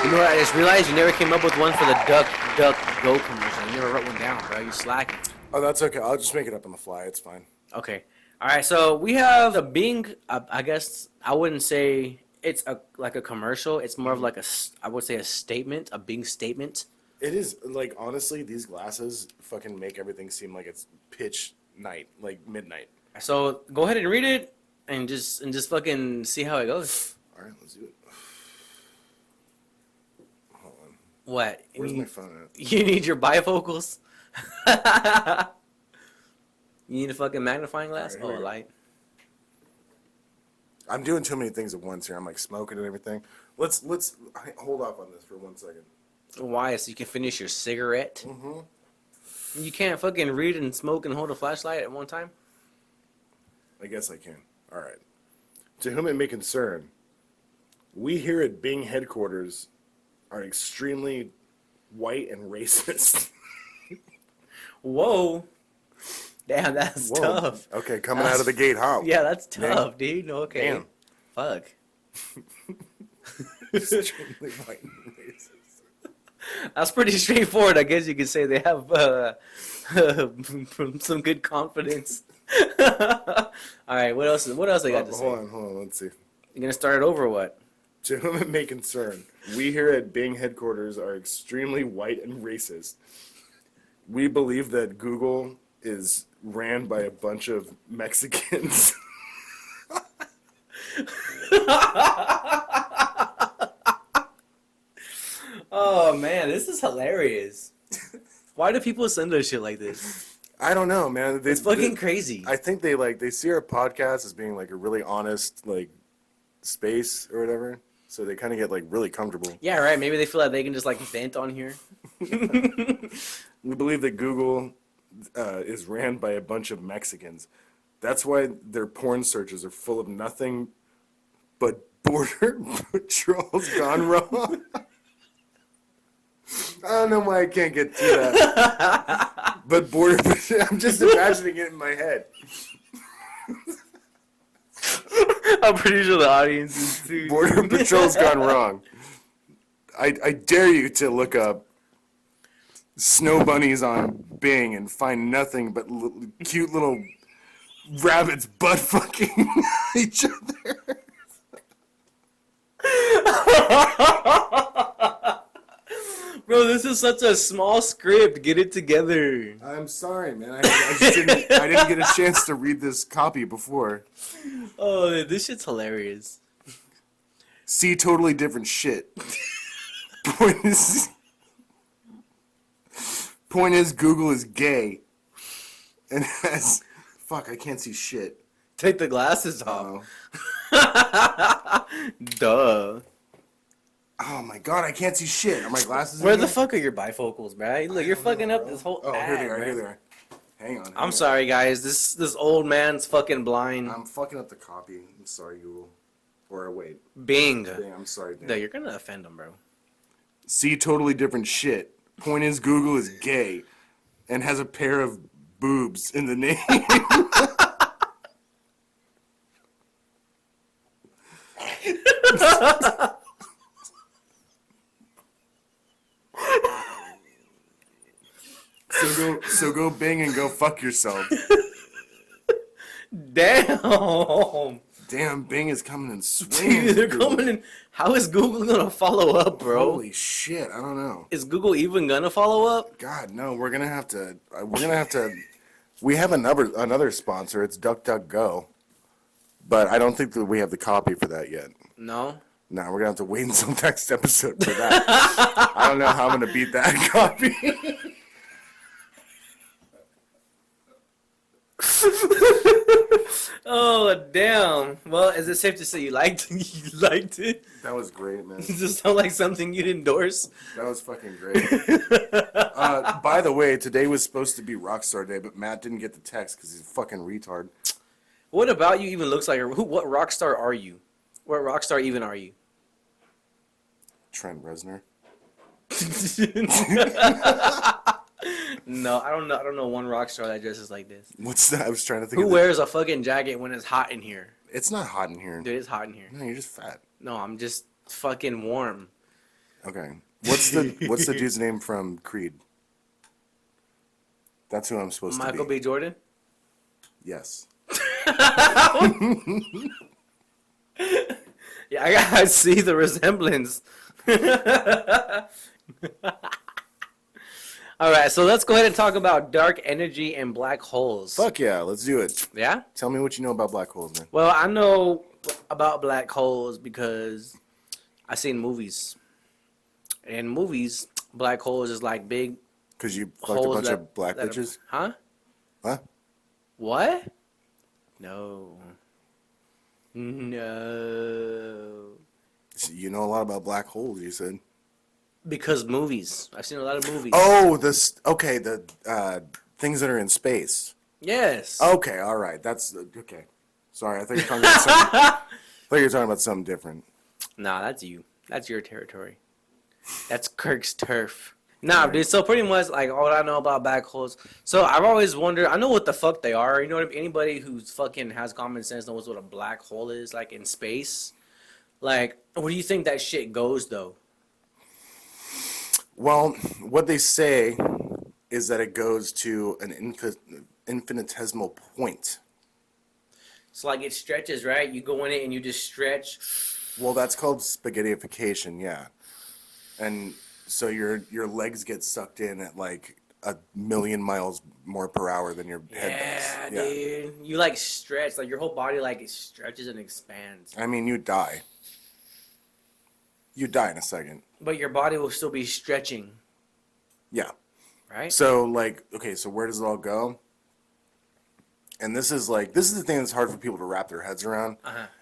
You know what? I just realized you never came up with one for the Duck Go commercial. You never wrote one down, bro. You slacking. Oh, that's okay. I'll just make it up on the fly. It's fine. Okay. All right. So we have the Bing. I guess I wouldn't say it's like a commercial. It's more of like I would say a statement, a Bing statement. It is, like, honestly, these glasses fucking make everything seem like it's pitch night, like midnight. So go ahead and read it and just fucking see how it goes. All right, let's do it. Hold on. What? Where's my phone at? You need your bifocals? You need a fucking magnifying glass? All right, here Oh, we a go. light. I'm doing too many things at once here. I'm like smoking and everything. Let's hold off on this for 1 second. Why? So you can finish your cigarette? Mm-hmm. You can't fucking read and smoke and hold a flashlight at one time? I guess I can. All right. To whom it may concern, we here at Bing headquarters are extremely white and racist. Whoa. Damn, that's Whoa. tough. Okay, coming out of the gate hot. Yeah, that's tough, dude. Okay. Damn. Fuck. Extremely white and racist. That's pretty straightforward. I guess you could say they have some good confidence. All right, what else? What else I got to say? Hold on. Let's see. You gonna start it over or what? Gentlemen may concern. We here at Bing headquarters are extremely white and racist. We believe that Google is ran by a bunch of Mexicans. Oh man, this is hilarious. Why do people send us shit like this? I don't know, man. It's fucking crazy. I think they see our podcast as being like a really honest like space or whatever. So they kind of get like really comfortable. Yeah, right. Maybe they feel like they can just like vent on here. We believe that Google is ran by a bunch of Mexicans. That's why their porn searches are full of nothing but border patrols gone wrong. I don't know why I can't get to that. But border patrol, I'm just imagining it in my head. I'm pretty sure the audience is too. Border patrol's gone wrong. I dare you to look up snow bunnies on Bing and find nothing but cute little rabbits butt fucking each other. Bro, this is such a small script. Get it together. I'm sorry, man. I just didn't get a chance to read this copy before. Oh, this shit's hilarious. See totally different shit. Point is Google is gay. And has... Fuck, I can't see shit. Take the glasses off. Oh. Duh. Oh my god, I can't see shit. Are my glasses Where in the here? fuck are your bifocals, bro? Look, you're fucking up this whole Oh, ad, here they are, bro. here they are. Hang on. I'm sorry, guys. This old man's fucking blind. I'm fucking up the copy. I'm sorry, Google. Or wait. Bing. Dang, I'm sorry, Dan. No, you're gonna offend him, bro. See totally different shit. Point is Google is gay and has a pair of boobs in the name. So go Bing and go fuck yourself. Damn. Damn, Bing is coming in swinging. Dude, they're coming in. How is Google gonna follow up, bro? Holy shit! I don't know. Is Google even gonna follow up? God, no. We're gonna have to. We have another sponsor. It's DuckDuckGo, but I don't think that we have the copy for that yet. No. No, we're gonna have to wait until next episode for that. I don't know how I'm gonna beat that copy. Oh damn. Well, is it safe to say you liked it? That was great, man. Does it sound like something you'd endorse? That was fucking great. By the way, today was supposed to be Rockstar Day, but Matt didn't get the text because he's a fucking retard. What about you even looks like what rock star are you? What rock star even are you? Trent Reznor. No, I don't know one rock star that dresses like this. What's that? I was trying to think Who of wears a fucking jacket when it's hot in here? It's not hot in here. Dude, it's hot in here. No, you're just fat. No, I'm just fucking warm. Okay. What's the dude's name from Creed? That's who I'm supposed Michael to be. B. Jordan? Yes. Yeah, I see the resemblance. All right, so let's go ahead and talk about dark energy and black holes. Fuck yeah, let's do it. Yeah? Tell me what you know about black holes, man. Well, I know about black holes because I've seen movies. In movies, black holes is like big Because you fucked a holes bunch of black that bitches? Huh? Huh? What? No. No. You know a lot about black holes, you said. Because movies. I've seen a lot of movies. Oh, the things that are in space. Yes. Okay, all right. That's okay. Sorry, I thought you were talking about something. I thought you were talking about something different. Nah, that's you. That's your territory. That's Kirk's turf. Nah, dude. So pretty much, like, all I know about black holes. So I've always wondered. I know what the fuck they are. You know what I mean? Anybody who's fucking has common sense knows what a black hole is, like in space. Like, where do you think that shit goes, though? Well, what they say is that it goes to an infinitesimal point. So like it stretches, right? You go in it and you just stretch. Well, that's called spaghettification, yeah. And so your legs get sucked in at like 1,000,000 miles more per hour than your head does. Yeah, dude. You like stretch, like your whole body like it stretches and expands. I mean, you die. You die in a second. But your body will still be stretching, Yeah. right? So like, okay, so where does it all go? And this is the thing that's hard for people to wrap their heads around,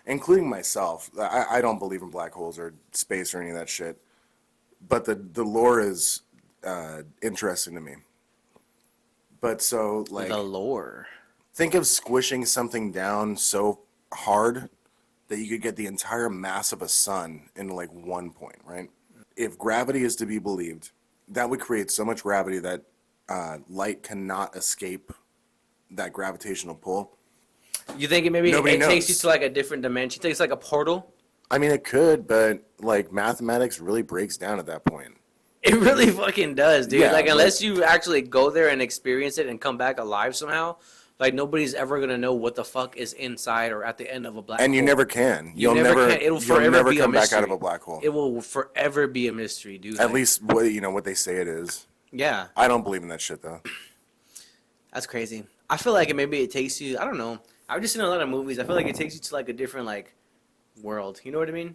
including myself. I don't believe in black holes or space or any of that shit. But the lore is interesting to me. But so like The lore. think of squishing something down so hard that you could get the entire mass of a sun in like one point, right? If gravity is to be believed, that would create so much gravity that light cannot escape that gravitational pull. You think it Nobody takes you knows. to like a different dimension? It takes like a portal? I mean, it could, but like mathematics really breaks down at that point. It really fucking does, dude. Yeah, like but- unless you actually go there and experience it and come back alive somehow, like nobody's ever gonna know what the fuck is inside or at the end of a black hole. And you never can. You never can. It'll forever you'll never be a come back out of mystery. a black hole. It will forever be a mystery, dude. At Like, least what they say it is. yeah, I don't believe in that shit though. that's crazy. I feel like maybe it takes you. I don't know. I've just seen a lot of movies. I feel like it takes you to like a different like world. You know what I mean?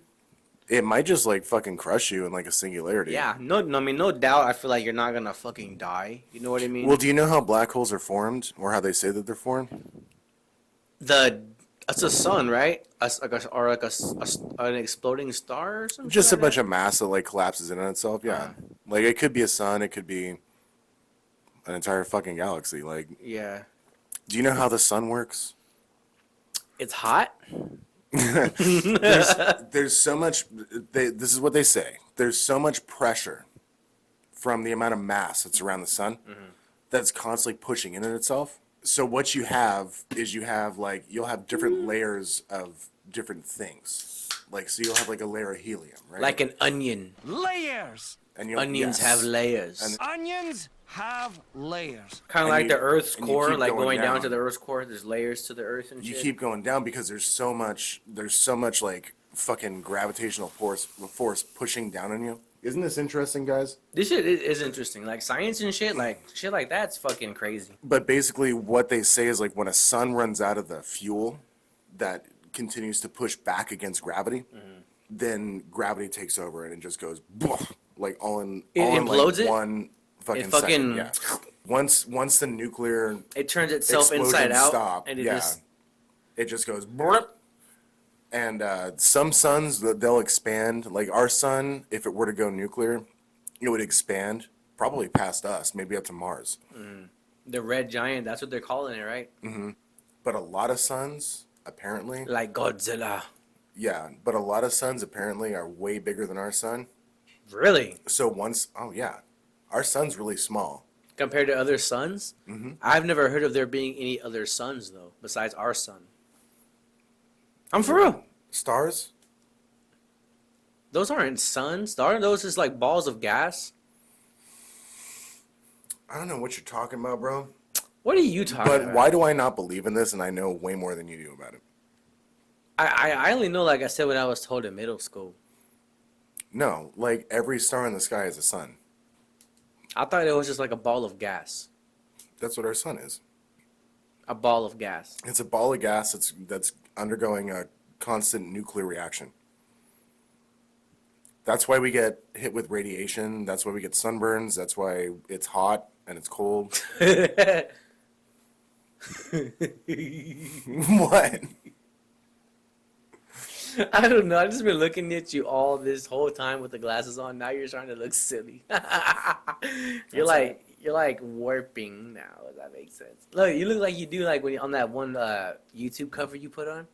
It might just like fucking crush you in like a singularity. Yeah. No. I mean, no doubt. I feel like you're not gonna fucking die. You know what I mean? Well, do you know how black holes are formed, or how they say that they're formed? It's a sun, right? An exploding star or something. Just a bunch of mass that like collapses in on itself. Yeah, like it could be a sun, it could be an entire fucking galaxy. Like, Yeah. do you know how the sun works? It's hot. There's so much. This is what they say. There's so much pressure from the amount of mass that's around the sun that's constantly pushing in at itself. So what you have is you'll have different layers of different things. Like, so you'll have like a layer of helium, right? Like an onion. Layers. And Onions yes. have layers. And- Onions have layers. Kind of and like you- the Earth's and you core, keep like going going down down. to the Earth's core. There's layers to the Earth and You shit. keep going down because there's so much like fucking gravitational force pushing down on you. Isn't this interesting, guys? This shit is interesting. Like science and shit, like that's fucking crazy. But basically what they say is like when a sun runs out of the fuel that continues to push back against gravity, then gravity takes over and it just goes like all in implodes like it? one fucking It fucking- second. Yeah. Once the nuclear It turns itself explosions inside out, stop, and it yeah, just it just goes blip. And some suns they'll expand. Like our sun, if it were to go nuclear, it would expand probably past us, maybe up to Mars. the red giant. That's what they're calling it, right? But a lot of suns apparently, Like Godzilla. yeah, but a lot of suns apparently are way bigger than our sun. Really? So oh yeah, our sun's really small. Compared to other suns? I've never heard of there being any other suns though, besides our sun. I'm for real. Stars? Those aren't suns. Aren't those just like balls of gas? I don't know what you're talking about, bro. What are you talking But about? why do I not believe in this? And I know way more than you do about it. I only know, like I said, what I was told in middle school. No, like every star in the sky is a sun. I thought it was just like a ball of gas. That's what our sun is. A ball of gas. It's a ball of gas that's undergoing a constant nuclear reaction. That's why we get hit with radiation. That's why we get sunburns. That's why it's hot and it's cold. What? I don't know. I've just been looking at you all this whole time with the glasses on. Now you're starting to look silly. You're like warping now. If that makes sense. Look, you look like you do like when you on that one YouTube cover you put on.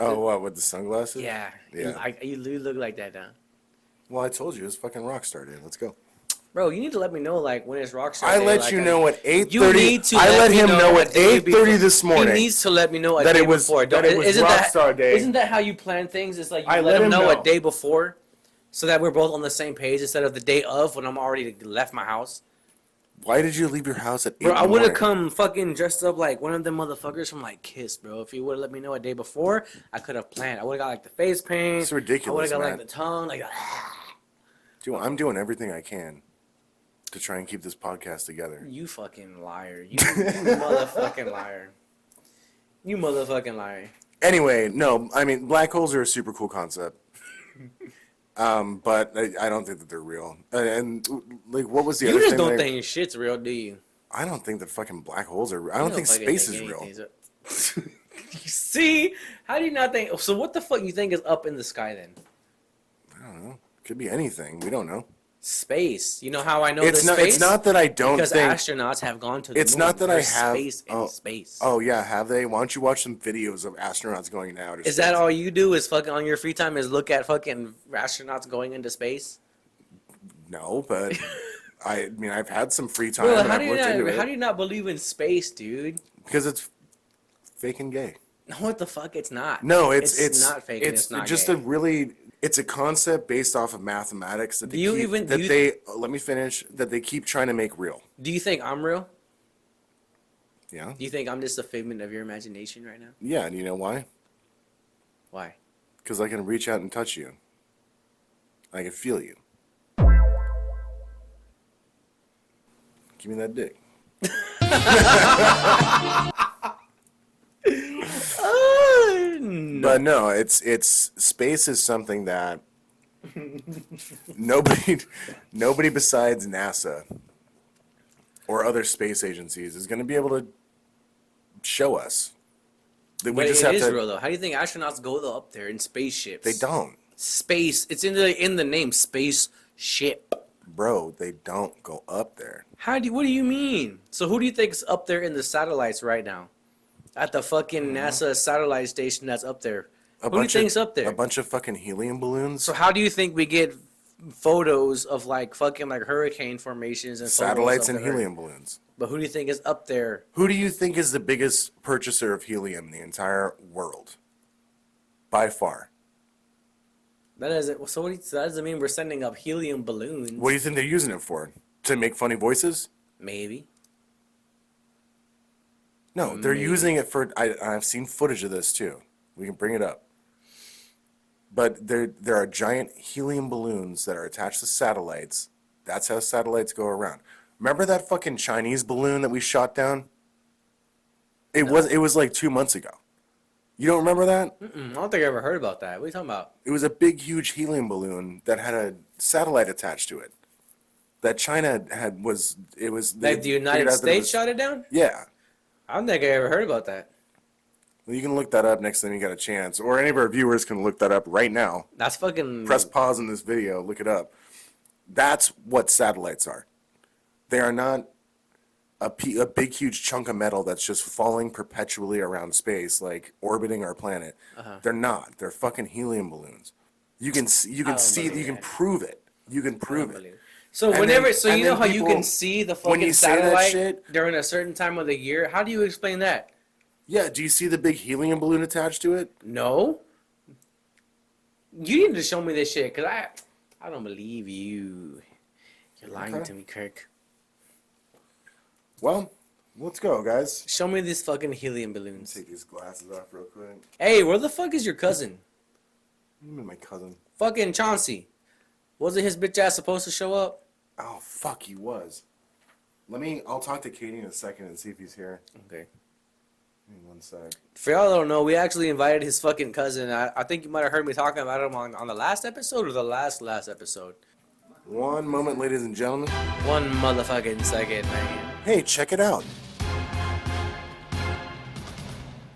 Oh, what, with the sunglasses? Yeah. Yeah. You look like that now. Well, I told you, it's fucking Rockstar, dude. Let's go. Bro, you need to let me know like when it's Rockstar. I Day, let like, you know at 8:30. You need to. I let me him know a at day 8:30 before. this morning. He needs to let me know a that day it was before. that it was Isn't Rockstar Day. Isn't that how you plan things? It's like you I let let him him know know. a day before. so that we're both on the same page instead of the day of when I'm already left my house. Why did you leave your house at 8 Bro, in I the would have morning? come fucking dressed up like one of them motherfuckers from like Kiss, bro. If you would have let me know a day before, I could have planned. I would have got like the face paint. It's ridiculous, I would have got man. like the tongue, like. Dude, I'm doing everything I can to try and keep this podcast together. You fucking liar. You motherfucking liar. You motherfucking liar. Anyway, no, I mean, black holes are a super cool concept. But I don't think that they're real. And like, what was the You other just thing? don't think shit's real, do you? I don't think that fucking black holes are. I don't think fucking space think is real. anything's real. See? How do you not think? So what the fuck you think is up in the sky then? I don't know. Could be anything. We don't know. Space. You know how I know It's the not. space? It's not that I don't because think. astronauts have gone to the It's moon. not that I There's have. space in space. Oh yeah, have they? Why don't you watch some videos of astronauts going into outer space? Is that all you do? Is fucking on your free time? Is look at fucking astronauts going into space? No, but I mean, I've had some free time Bro, and I've looked into how do it you not believe in space, dude? because it's fake and gay. No, what the fuck? It's not. No, it's not fake. And it's not just gay. a really. It's a concept based off of mathematics that they Do you keep, even- that do you- they let me finish that they keep trying to make real. Do you think I'm real? Yeah, Do you think I'm just a figment of your imagination right now? yeah, and you know why? Why? Because I can reach out and touch you. I can feel you. Give me that dick. But no, it's space is something that nobody besides NASA or other space agencies is going to be able to show us. That But it is real though. How do you think astronauts go up there in spaceships? They don't, Space. It's in the name. Spaceship. bro. They don't go up there. What do you mean? So who do you think's up there in the satellites right now? At the fucking NASA satellite station that's up there. Who do you think's up there? A bunch of fucking helium balloons. So how do you think we get photos of like fucking like hurricane formations and photos Satellites of and the helium balloons. But who do you think is up there? Who do you think is the biggest purchaser of helium in the entire world? By far. That doesn't. So that doesn't mean we're sending up helium balloons. What do you think they're using it for? To make funny voices? Maybe. No, they're Maybe. using it for. I've seen footage of this too. We can bring it up. But there are giant helium balloons that are attached to satellites. That's how satellites go around. Remember that fucking Chinese balloon that we shot down? It was like 2 months ago. You don't remember that? I don't think I ever heard about that. What are you talking about? It was a big, huge helium balloon that had a satellite attached to it. That China had was it was. they Like the figured United out that it States was- shot it down? Yeah. I don't think I ever heard about that. Well, you can look that up next time you got a chance, or any of our viewers can look that up right now. That's fucking. Press pause on this video, look it up. That's what satellites are. They are not a big, huge chunk of metal that's just falling perpetually around space, like orbiting our planet. They're not. They're fucking helium balloons. You can see. You can don't see. believe You can that. prove it. You can prove it. So And whenever, then- so and you know then how you people- can see the when fucking you say that satellite shit- during a certain time of the year? How do you explain that? Yeah. Do you see the big helium balloon attached to it? No. You need to show me this shit, cause I don't believe you. You're lying Okay. to me, Kirk. Well, let's go, guys. Show me these fucking helium balloons. Take these glasses off real quick. Hey, where the fuck is your cousin? You mean my cousin? Fucking Chauncey. Wasn't his bitch ass supposed to show up? Oh fuck, he was. I'll talk to Katie in a second and see if he's here. Okay. Give me 1 sec. For y'all that don't know, we actually invited his fucking cousin. I think you might have heard me talking about him on the last episode or the last episode. 1 moment, ladies and gentlemen. One motherfucking second, man. Hey, check it out.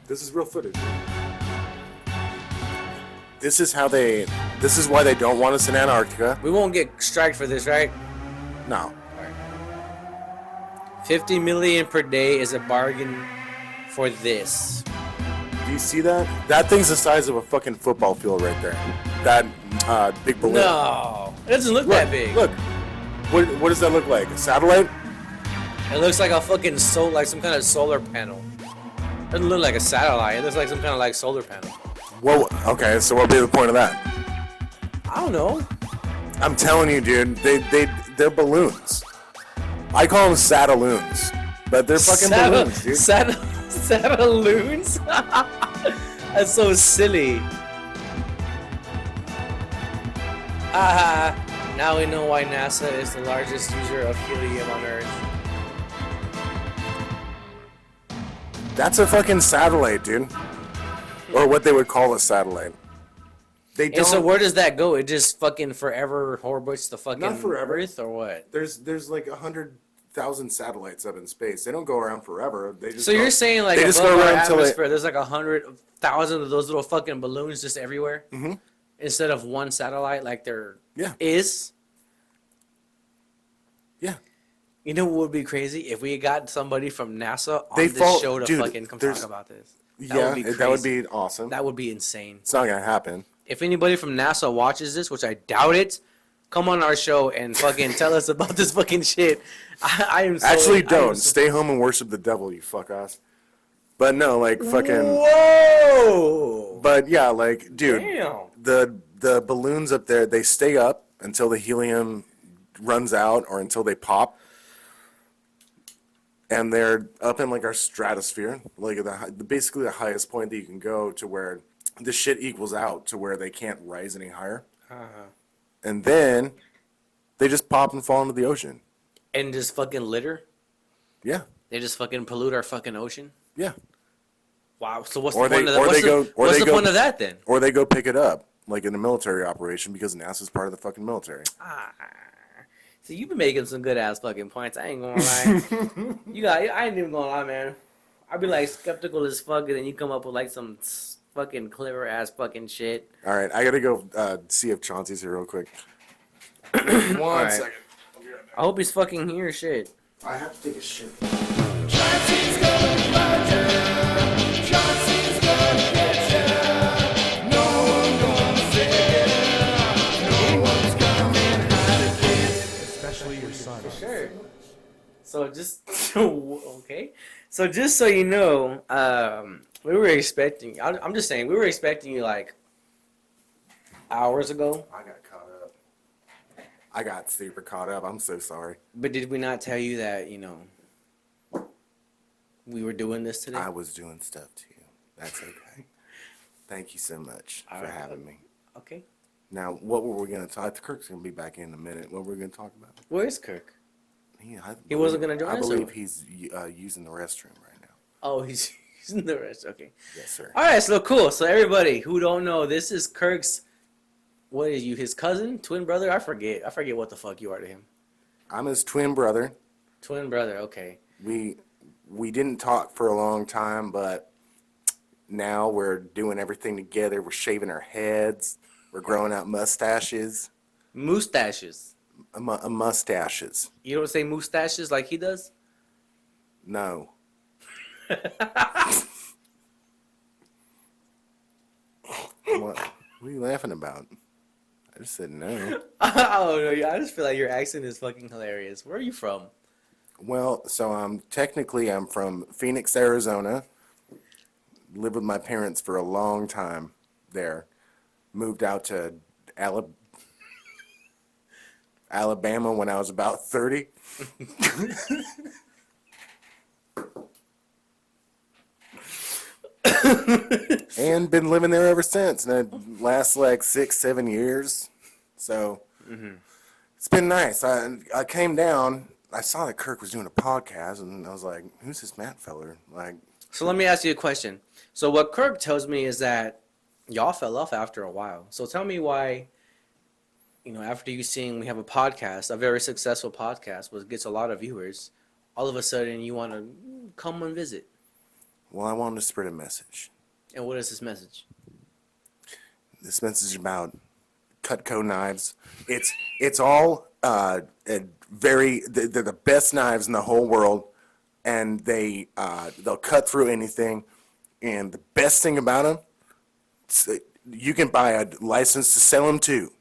This is real footage. This is why they don't want us in Antarctica. We won't get striked for this, right? No. 50 million per day is a bargain for this. Do you see that? That thing's the size of a fucking football field right there. That big balloon. No, it doesn't look that big. Look. What does that look like? A satellite? It looks like a fucking like some kind of solar panel. It doesn't look like a satellite. It looks like some kind of like solar panel. Well, okay, so what would be the point of that? I don't know. I'm telling you, dude. They're balloons. I call them sadaloons, but they're fucking balloons, dude. Sadaloons? That's so silly. Now we know why NASA is the largest user of helium on Earth. That's a fucking satellite, dude. Or what they would call a satellite. They don't. And so where does that go? It just fucking forever orbits the fucking Not forever. Earth, or what? There's like 100,000 satellites up in space. They don't go around forever. They just. So you're saying like they just above go our around till atmosphere, there's like 100,000 of those little fucking balloons just everywhere? Mm-hmm. Instead of one satellite like there Yeah. is? Yeah. You know what would be crazy? If we got somebody from NASA on They this fall- show to dude, fucking come there's- talk about this. That would be awesome. That would be insane. It's not gonna happen. If anybody from NASA watches this, which I doubt it, come on our show and fucking tell us about this fucking shit. I am so, Actually, I am don't so- stay home and worship the devil, you fuck ass. But no, like fucking. Whoa! But yeah, like, dude, Damn. the balloons up there, they stay up until the helium runs out or until they pop. And they're up in like our stratosphere, like basically the highest point that you can go to where the shit equals out to where they can't rise any higher. And then they just pop and fall into the ocean. And just fucking litter? Yeah, They just fucking pollute our fucking ocean? yeah. Wow. So what's Or the they- point of that? or What's they go- or what's they the go- point of that then? Or they go pick it up, like in a military operation, because NASA's part of the fucking military. So you've been making some good ass fucking points. I ain't gonna lie. I ain't even gonna lie, man. I'd be like skeptical as fuck, and then you come up with like some fucking clever ass fucking shit. All right, I gotta go see if Chauncey's here real quick. One right. second. I hope he's fucking here, shit. I have to take a shit. Chauncey's gonna find you. Chauncey's gonna get you. No one gonna save you. No one's coming out of this. Especially your son. Sure. So just okay. So just so you know, we were expecting. I'm just saying we were expecting you like hours ago. I got caught up. I got super caught up. I'm so sorry. But did we not tell you that we were doing this today? I was doing stuff to you. That's okay. Thank you so much for having me. Okay. Now, what were we going to talk? Kirk's going to be back in a minute. What were we going to talk about? Where's Kirk? He wasn't gonna join I us, believe or? he's using the restroom right now. Oh, he's in the rest. Okay. Yes, sir. All right. So cool. So everybody who don't know, this is Kirk's. What is you? His cousin, twin brother? I forget what the fuck you are to him. I'm his twin brother. Twin brother. Okay. We didn't talk for a long time, but now we're doing everything together. We're shaving our heads. We're growing out mustaches. Mustaches. Mustaches. You don't say mustaches like he does? No. What are you laughing about? I just said no. Oh no! I just feel like your accent is fucking hilarious. Where are you from? Well, so I'm from Phoenix, Arizona. Lived with my parents for a long time there. Moved out to Alabama when I was about 30. And been living there ever since. And it lasts like 6-7 years. So it's been nice. I came down. I saw that Kirk was doing a podcast, and I was like, "Who's this Matt feller?" Like, So let me ask you a question. So what Kirk tells me is that y'all fell off after a while. So tell me why. After you seeing we have a podcast, a very successful podcast, which gets a lot of viewers, all of a sudden you want to come and visit. well, I wanted to spread a message. And what is this message? This message about Cutco knives. It's all they're the best knives in the whole world, and they'll cut through anything. And the best thing about them, you can buy a license to sell them too.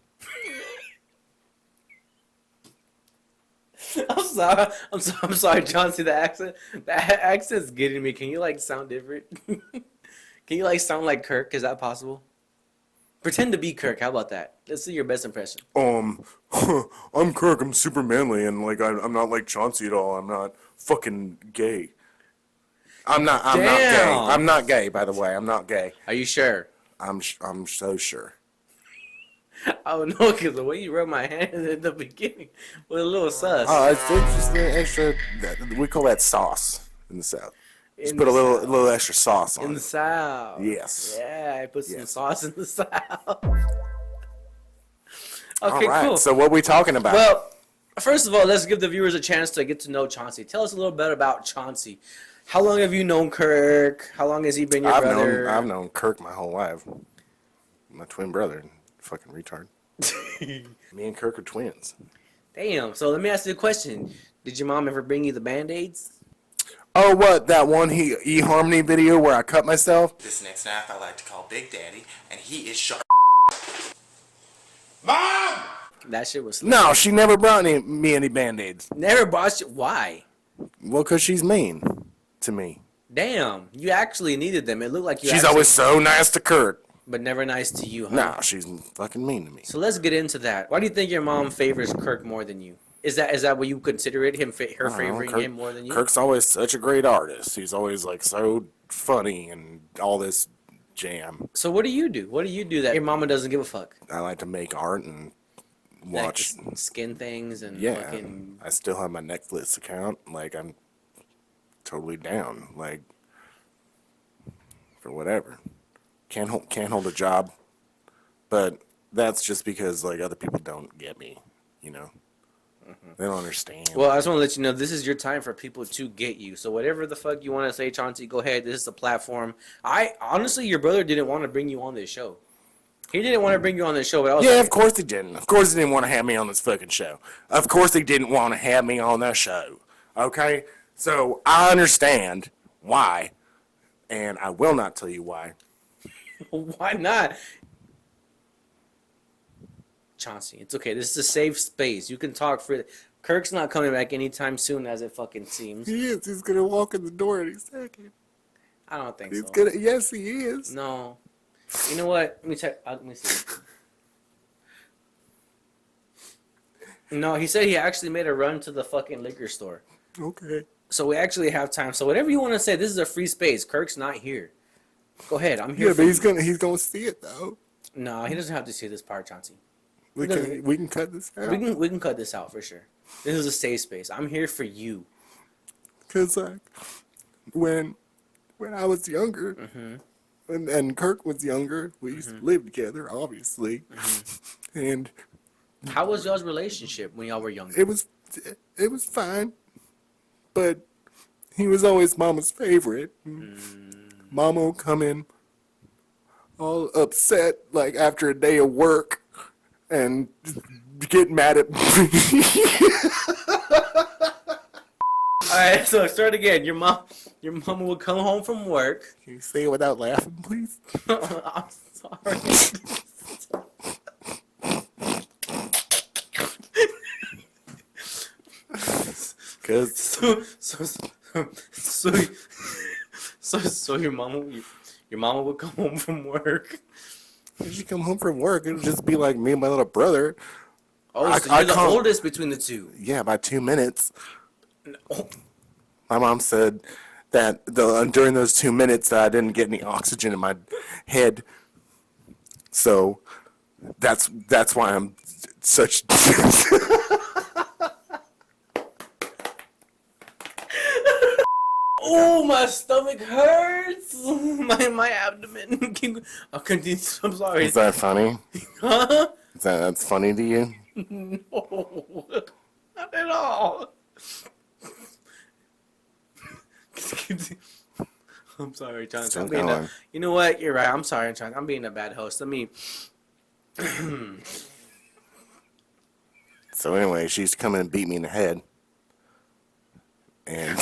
I'm sorry, Chauncey. The accent's getting me. Can you sound different? Can you sound like Kirk? Is that possible? Pretend to be Kirk. How about that? Let's see your best impression. I'm Kirk. I'm super manly, and like I'm not like Chauncey at all. I'm not fucking gay. I'm not gay. Damn. I'm not gay, by the way. I'm not gay. Are you sure? I'm so sure. Oh no, because the way you rubbed my hand in the beginning was a little sus. Oh, it's just an extra. We call that sauce in the South. Just In put a the little extra sauce on in the it. South. Yes. Yeah, I put some Yes. sauce in the South. All Okay, right. cool. So what we talking about? Well, first of all, let's give the viewers a chance to get to know Chauncey. Tell us a little bit about Chauncey. How long have you known Kirk? How long has he been your brother? I've known Kirk my whole life. My twin brother, fucking retard. Me and Kirk are twins. Damn. So let me ask you a question. Did your mom ever bring you the Band-Aids? Oh, what? That one eHarmony video where I cut myself? This next nap I like to call Big Daddy, and he is sharp. That shit was No, she never brought me any Band-Aids. never bought you. Why? Well, because she's mean to me. Damn. You actually needed them. It looked like you She's actually, always so nice to Kirk. but never nice to you, huh? No, she's fucking mean to me. So let's get into that. Why do you think your mom favors Kirk more than you? Is that what you consider it? Her I don't know, favoring Kirk- him more than you? Kirk's always such a great artist. He's always like so funny and all this jam. So what do you do? What do you do that your mama doesn't give a fuck? I like to make art and Like watch. skin things and Yeah, fucking. I still have my Netflix account. Like I'm totally down. Like for whatever. Can't hold a job, but that's just because like other people don't get me. You know, they don't understand. Well, I just want to let you know this is your time for people to get you. So whatever the fuck you want to say, Chauncey, go ahead. This is the platform. I honestly, your brother didn't want to bring you on this show. He didn't want to bring you on this show, but I was Yeah, like, of course they didn't. Of course they didn't want to have me on this fucking show. Of course they didn't want to have me on that show. Okay? So I understand why, and I will not tell you why. why not? Chauncey, it's okay. This is a safe space. You can talk freely. Kirk's not coming back anytime soon, as it fucking seems. He is. He's gonna walk in the door any second. I don't think He's so. gonna. Yes, he is. No. You know what? Let me check. Let me see. No, he said he actually made a run to the fucking liquor store. Okay. So we actually have time. So whatever you want to say, this is a free space. Kirk's not here. Go ahead. I'm here. Yeah, for but you. he's gonna see it though. No, he doesn't have to see this part, Chauncey. We can cut this out. We can cut this out for sure. This is a safe space. I'm here for you. Cause like when I was younger, and Kirk was younger, we used to live together, obviously, and How was y'all's relationship when y'all were younger? it was fine, but he was always Mama's favorite. Mama would come in all upset, like after a day of work, and get mad at me. All right, so start again. Your mama would come home from work. Can you say it without laughing, please? I'm sorry. Cause So your mama would come home from work. when she come home from work, it'd just be like me and my little brother. Oh, so I you're the can't- oldest between the two. Yeah, by 2 minutes. Oh, My mom said that during those 2 minutes that I didn't get any oxygen in my head. So that's why I'm such. oh, my stomach hurts. My abdomen. I'll continue. I'm sorry. Is that funny? Huh? That's funny to you? No, not at all. I'm sorry, Chauncey. Still I'm being going. you know what? You're right. I'm sorry, Chauncey. I'm being a bad host. Let me. So anyway, she used to come in and beat me in the head. And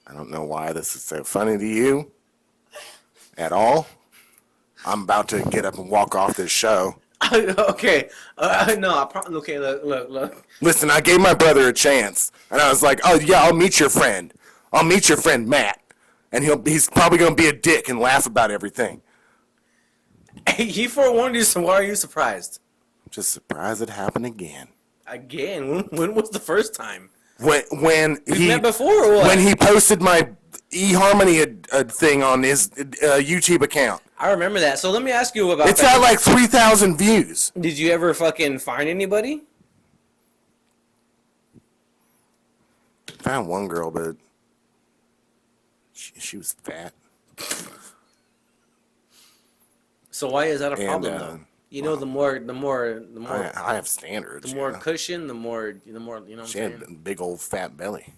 I don't know why this is so funny to you at all. I'm about to get up and walk off this show. Okay. No. Okay. Look. Listen, I gave my brother a chance, and I was like, "Oh yeah, I'll meet your friend. I'll meet your friend Matt, and he's probably gonna be a dick and laugh about everything." He forewarned you, so why are you surprised? Just surprised it happened again. Again? When was the first time? When he met before or what? When he posted my eHarmony thing on his YouTube account. I remember that. So let me ask you about It's that. at like 3,000 views. Did you ever fucking find anybody? Found one girl, but she was fat. So why is that a And, problem though? You know, the more I have standards. the more you know. cushion, the more you know what She I'm had saying? a big old fat belly.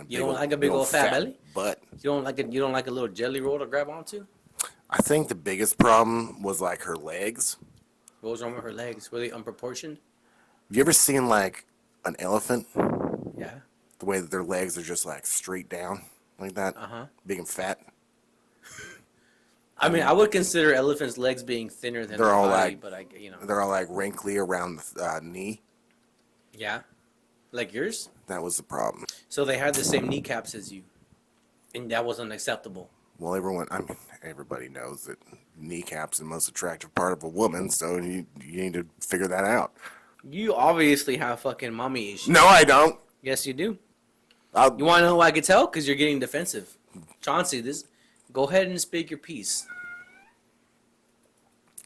You don't like a big old fat belly? Butt. You don't like a little jelly roll to grab onto? I think the biggest problem was like her legs. What was wrong with her legs? Were they unproportioned? Have you ever seen like an elephant? Yeah. The way that their legs are just like straight down like that. Uh-huh. Big and fat. I mean, I would consider elephants' legs being thinner than They're their all body, like- but you know. They're all like wrinkly around the knee. Yeah. Like yours? That was the problem. So they had the same kneecaps as you. And that was unacceptable. Well, everybody knows that kneecaps the most attractive part of a woman, so you need to figure that out. You obviously have fucking mommy issues. No, I don't. Yes, you do. I'll, You want to know why I could tell? Because you're getting defensive. Chauncey, go ahead and speak your piece.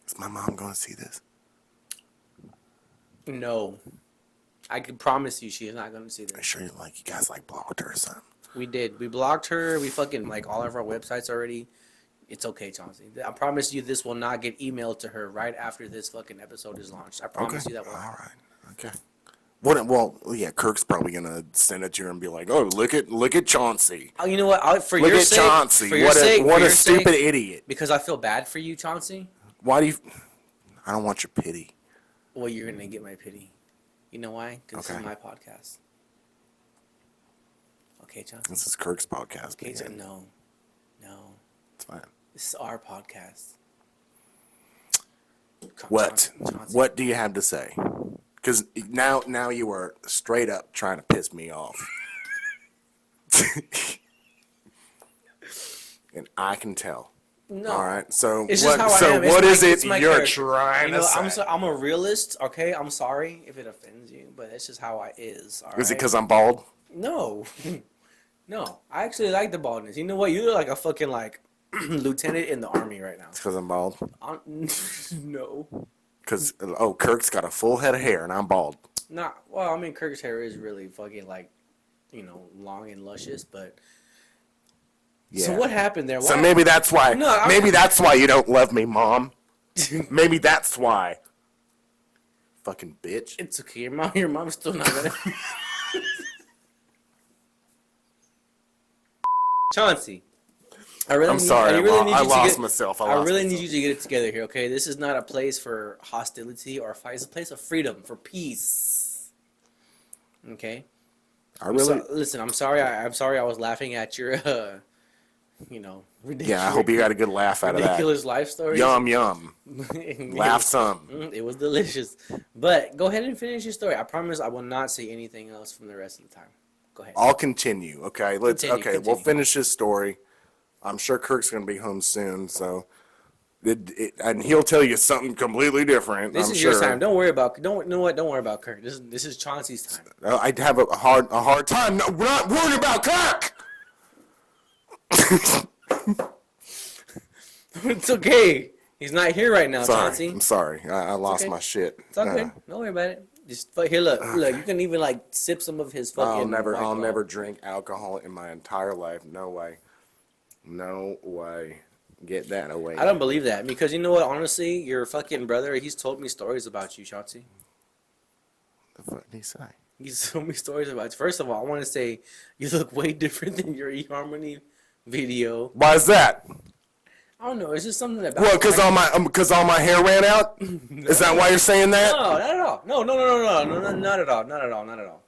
is my mom going to see this? No. I can promise you she is not going to see I'm this. sure you guys blocked her or something. We did. We blocked her. We fucking like all of our websites already. It's okay, Chauncey. I promise you this will not get emailed to her right after this fucking episode is launched. I promise you that will. All right. Okay. Well, yeah, Kirk's probably gonna send it to her and be like, "Oh, look at Chauncey. Oh, you know what? For Look your at sake, Chauncey. for your What sake, a for what a your stupid sake, idiot. Because I feel bad for you, Chauncey. Why do you? I don't want your pity. Well, you're gonna get my pity. You know why? Because this Okay. is my podcast. Okay, Chauncey. This is Kirk's podcast. Okay, man. no. It's fine. This is our podcast. What? Chauncey. What do you have to say? Because now you are straight up trying to piss me off. And I can tell. No. All right. So It's just what? how I So am. It's what my- is it it's my you're character. trying You know, to say? I'm a realist. Okay, I'm sorry if it offends you, but it's just how I is. All Is it right? because I'm bald? No, no. I actually like the baldness. You know what? You look like a fucking like lieutenant in the army right now. It's because I'm bald. No, Because Kirk's got a full head of hair and I'm bald. not well. I mean, Kirk's hair is really fucking like, long and luscious. But Yeah. so what happened there? So Why- maybe that's why. No, I'm- maybe that's why you don't love me, Mom. Maybe that's why. Fucking bitch. It's okay. Your mom's still not gonna. Chauncey, I'm sorry. I lost get, myself. I really myself. need you to get it together here, okay? This is not a place for hostility or fight. It's a place of freedom, for peace. Okay. I really. Listen, I'm sorry. I'm sorry. I was laughing at your, ridiculous. Yeah, I hope you got a good laugh out of that. ridiculous life story. Yum yum. Laugh some. It was delicious. But go ahead and finish your story. I promise I will not say anything else from the rest of the time. Go ahead. I'll continue. Okay. Continue. We'll finish this story. I'm sure Kirk's gonna be home soon, so. And he'll tell you something completely different. This I'm is sure. your time. Don't worry about. Don't know what. Don't worry about Kirk. This is Chauncey's time. I'd have a hard time. No, we're not worried about Kirk. It's okay. He's not here right now, Sorry, Chauncey. I'm sorry. I lost okay. my shit. It's okay. Don't worry about it. Just here. Look. You can even like sip some of his fucking. I'll White Claw. never drink alcohol in my entire life. No way. No way. Get that away. I don't believe that because you know what? Honestly, your fucking brother. He's told me stories about you, Chauncey. The fuck did he say? He's told me stories about you. First of all, I want to say you look way different than your eHarmony video. Why is that? I don't know. It's just something about. What? Because all my hair ran out? Is that why you're saying that? No, not at all. No, not at all. Not at all.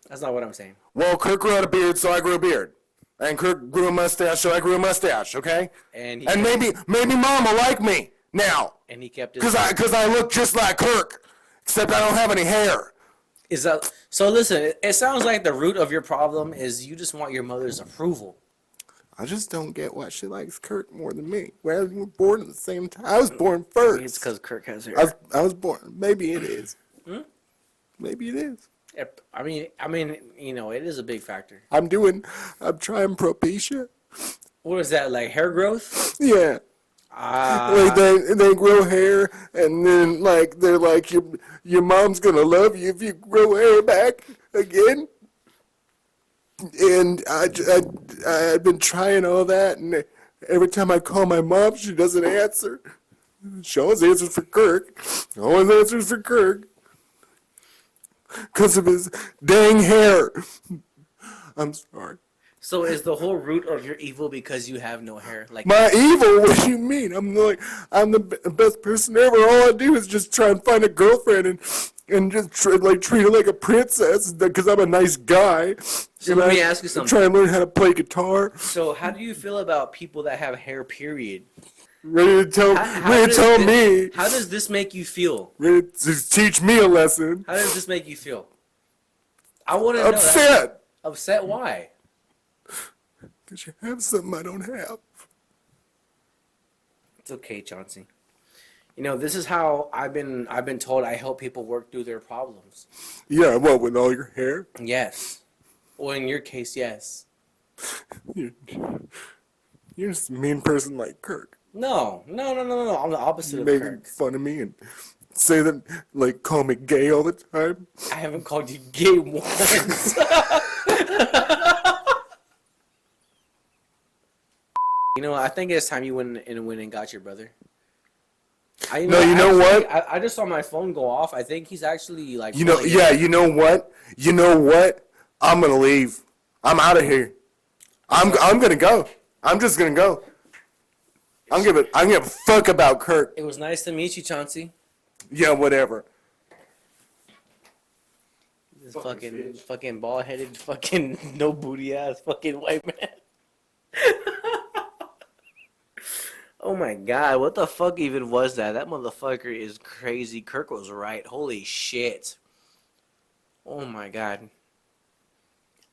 That's not what I'm saying. Well, Kirk grew out a beard, so I grew a beard. And Kirk grew a mustache, so I grew a mustache. Okay. And maybe Mom will like me now. And he kept his. Because I look just like Kirk, except I don't have any hair. Is that so? Listen, it sounds like the root of your problem is you just want your mother's approval. I just don't get why she likes Kirk more than me. Well, we were born at the same time. I was born I first. mean, it's because Kirk has hair. I was born. Maybe it is. Maybe it is. Yep. I mean, you know, it is a big factor. I'm trying Propecia. What is that, like hair growth? Yeah. Like they grow hair, and then like they're like your mom's gonna love you if you grow hair back again. And I've been trying all that, and every time I call my mom, she doesn't answer. She always answers for Kirk. Always answers for Kirk. Because of his dang hair. I'm sorry. So is the whole root of your evil because you have no hair? Like My evil? What do you mean? I'm the best person ever. All I do is just try and find a girlfriend and just treat her like a princess because I'm a nice guy. So let me ask you something. Try and learn how to play guitar. So how do you feel about people that have hair? Period. Ready to tell me. How does this make you feel? Ready to teach me a lesson. How does this make you feel? I want to know. Upset. Upset? Why? Because you have something I don't have. It's okay, Chauncey. You know, this is how I've been told I help people work through their problems. Yeah, what, with all your hair? Yes. Well, in your case, yes. You're just a mean person like Kirk. No. I'm the opposite of Making Kirk. fun of me and say that, like, call me gay all the time. I haven't called you gay once. You know, I think it's time you went and got your brother. You know what? I just saw my phone go off. I think he's actually like. You know what? I'm gonna leave. I'm out of here. I'm gonna go. I'm just gonna go. I'm gonna give a fuck about Kirk. It was nice to meet you, Chauncey. Yeah, whatever. This fucking bald headed, fucking no booty ass, fucking white man. Oh my god, what the fuck even was that? That motherfucker is crazy. Kirk was right. Holy shit. Oh my god.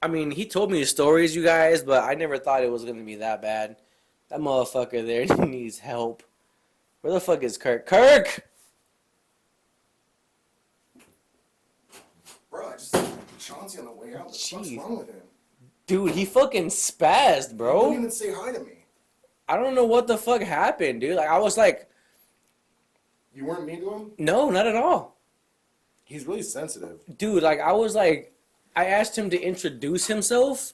I mean, he told me the stories, you guys, but I never thought it was going to be that bad. That motherfucker there needs help. Where the fuck is Kirk? Kirk! Bro, I just Chauncey on the way out. What the fuck's wrong with him? Dude, he fucking spazzed, bro. He didn't even say hi to me. I don't know what the fuck happened, dude. Like, I was like... You weren't mean to him? No, not at all. He's really sensitive. Dude, like, I was like... I asked him to introduce himself,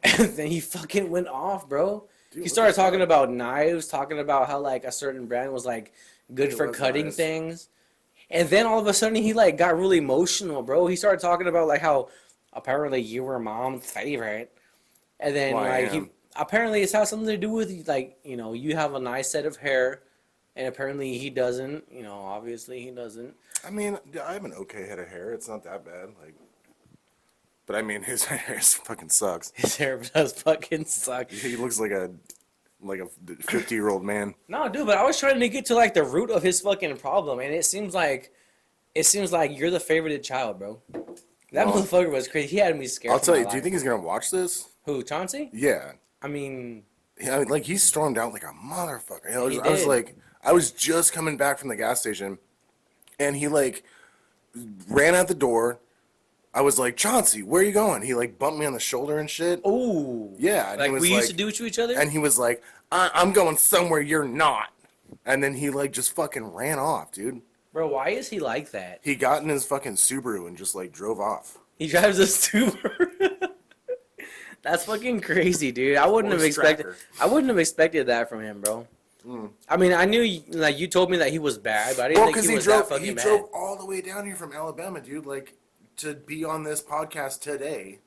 and then he fucking went off, bro. Dude, He started talking about knives, talking about how, like, a certain brand was, like, good for cutting nice. things. And then all of a sudden, he, like, got really emotional, bro. He started talking about, like, how apparently you were mom's favorite. And then, Well, I like, am. apparently it's has something to do with, like, you know, you have a nice set of hair, and apparently he doesn't. You know, obviously he doesn't. I mean, I have an okay head of hair. It's not that bad. Like, but I mean, his hair fucking sucks. His hair does fucking suck. He looks like a 50-year-old man. No, dude, but I was trying to get to, like, the root of his fucking problem, and it seems like you're the favorited child, bro. That Well, motherfucker was crazy. He had me scared. I'll for tell my you. Do you life. think he's gonna watch this? Who, Chauncey? Yeah. I mean, Yeah, like he stormed out like a motherfucker. He I was did. like, I was just coming back from the gas station, and he like ran out the door. I was like, Chauncey, where are you going? He like bumped me on the shoulder and shit. ooh. Yeah, and Like, he was we like, used to do it to each other? and he was like, I'm going somewhere you're not. And then he like just fucking ran off, dude. Bro, why is he like that? He got in his fucking Subaru and just like drove off. He drives a Subaru. That's fucking crazy, dude. I wouldn't Or have expected. Tracker. I wouldn't have expected that from him, bro. I mean, I knew, like, you told me that he was bad, but I didn't Well, think because he he was drove, that fucking he bad. drove all the way down here from Alabama, dude. Like to be on this podcast today.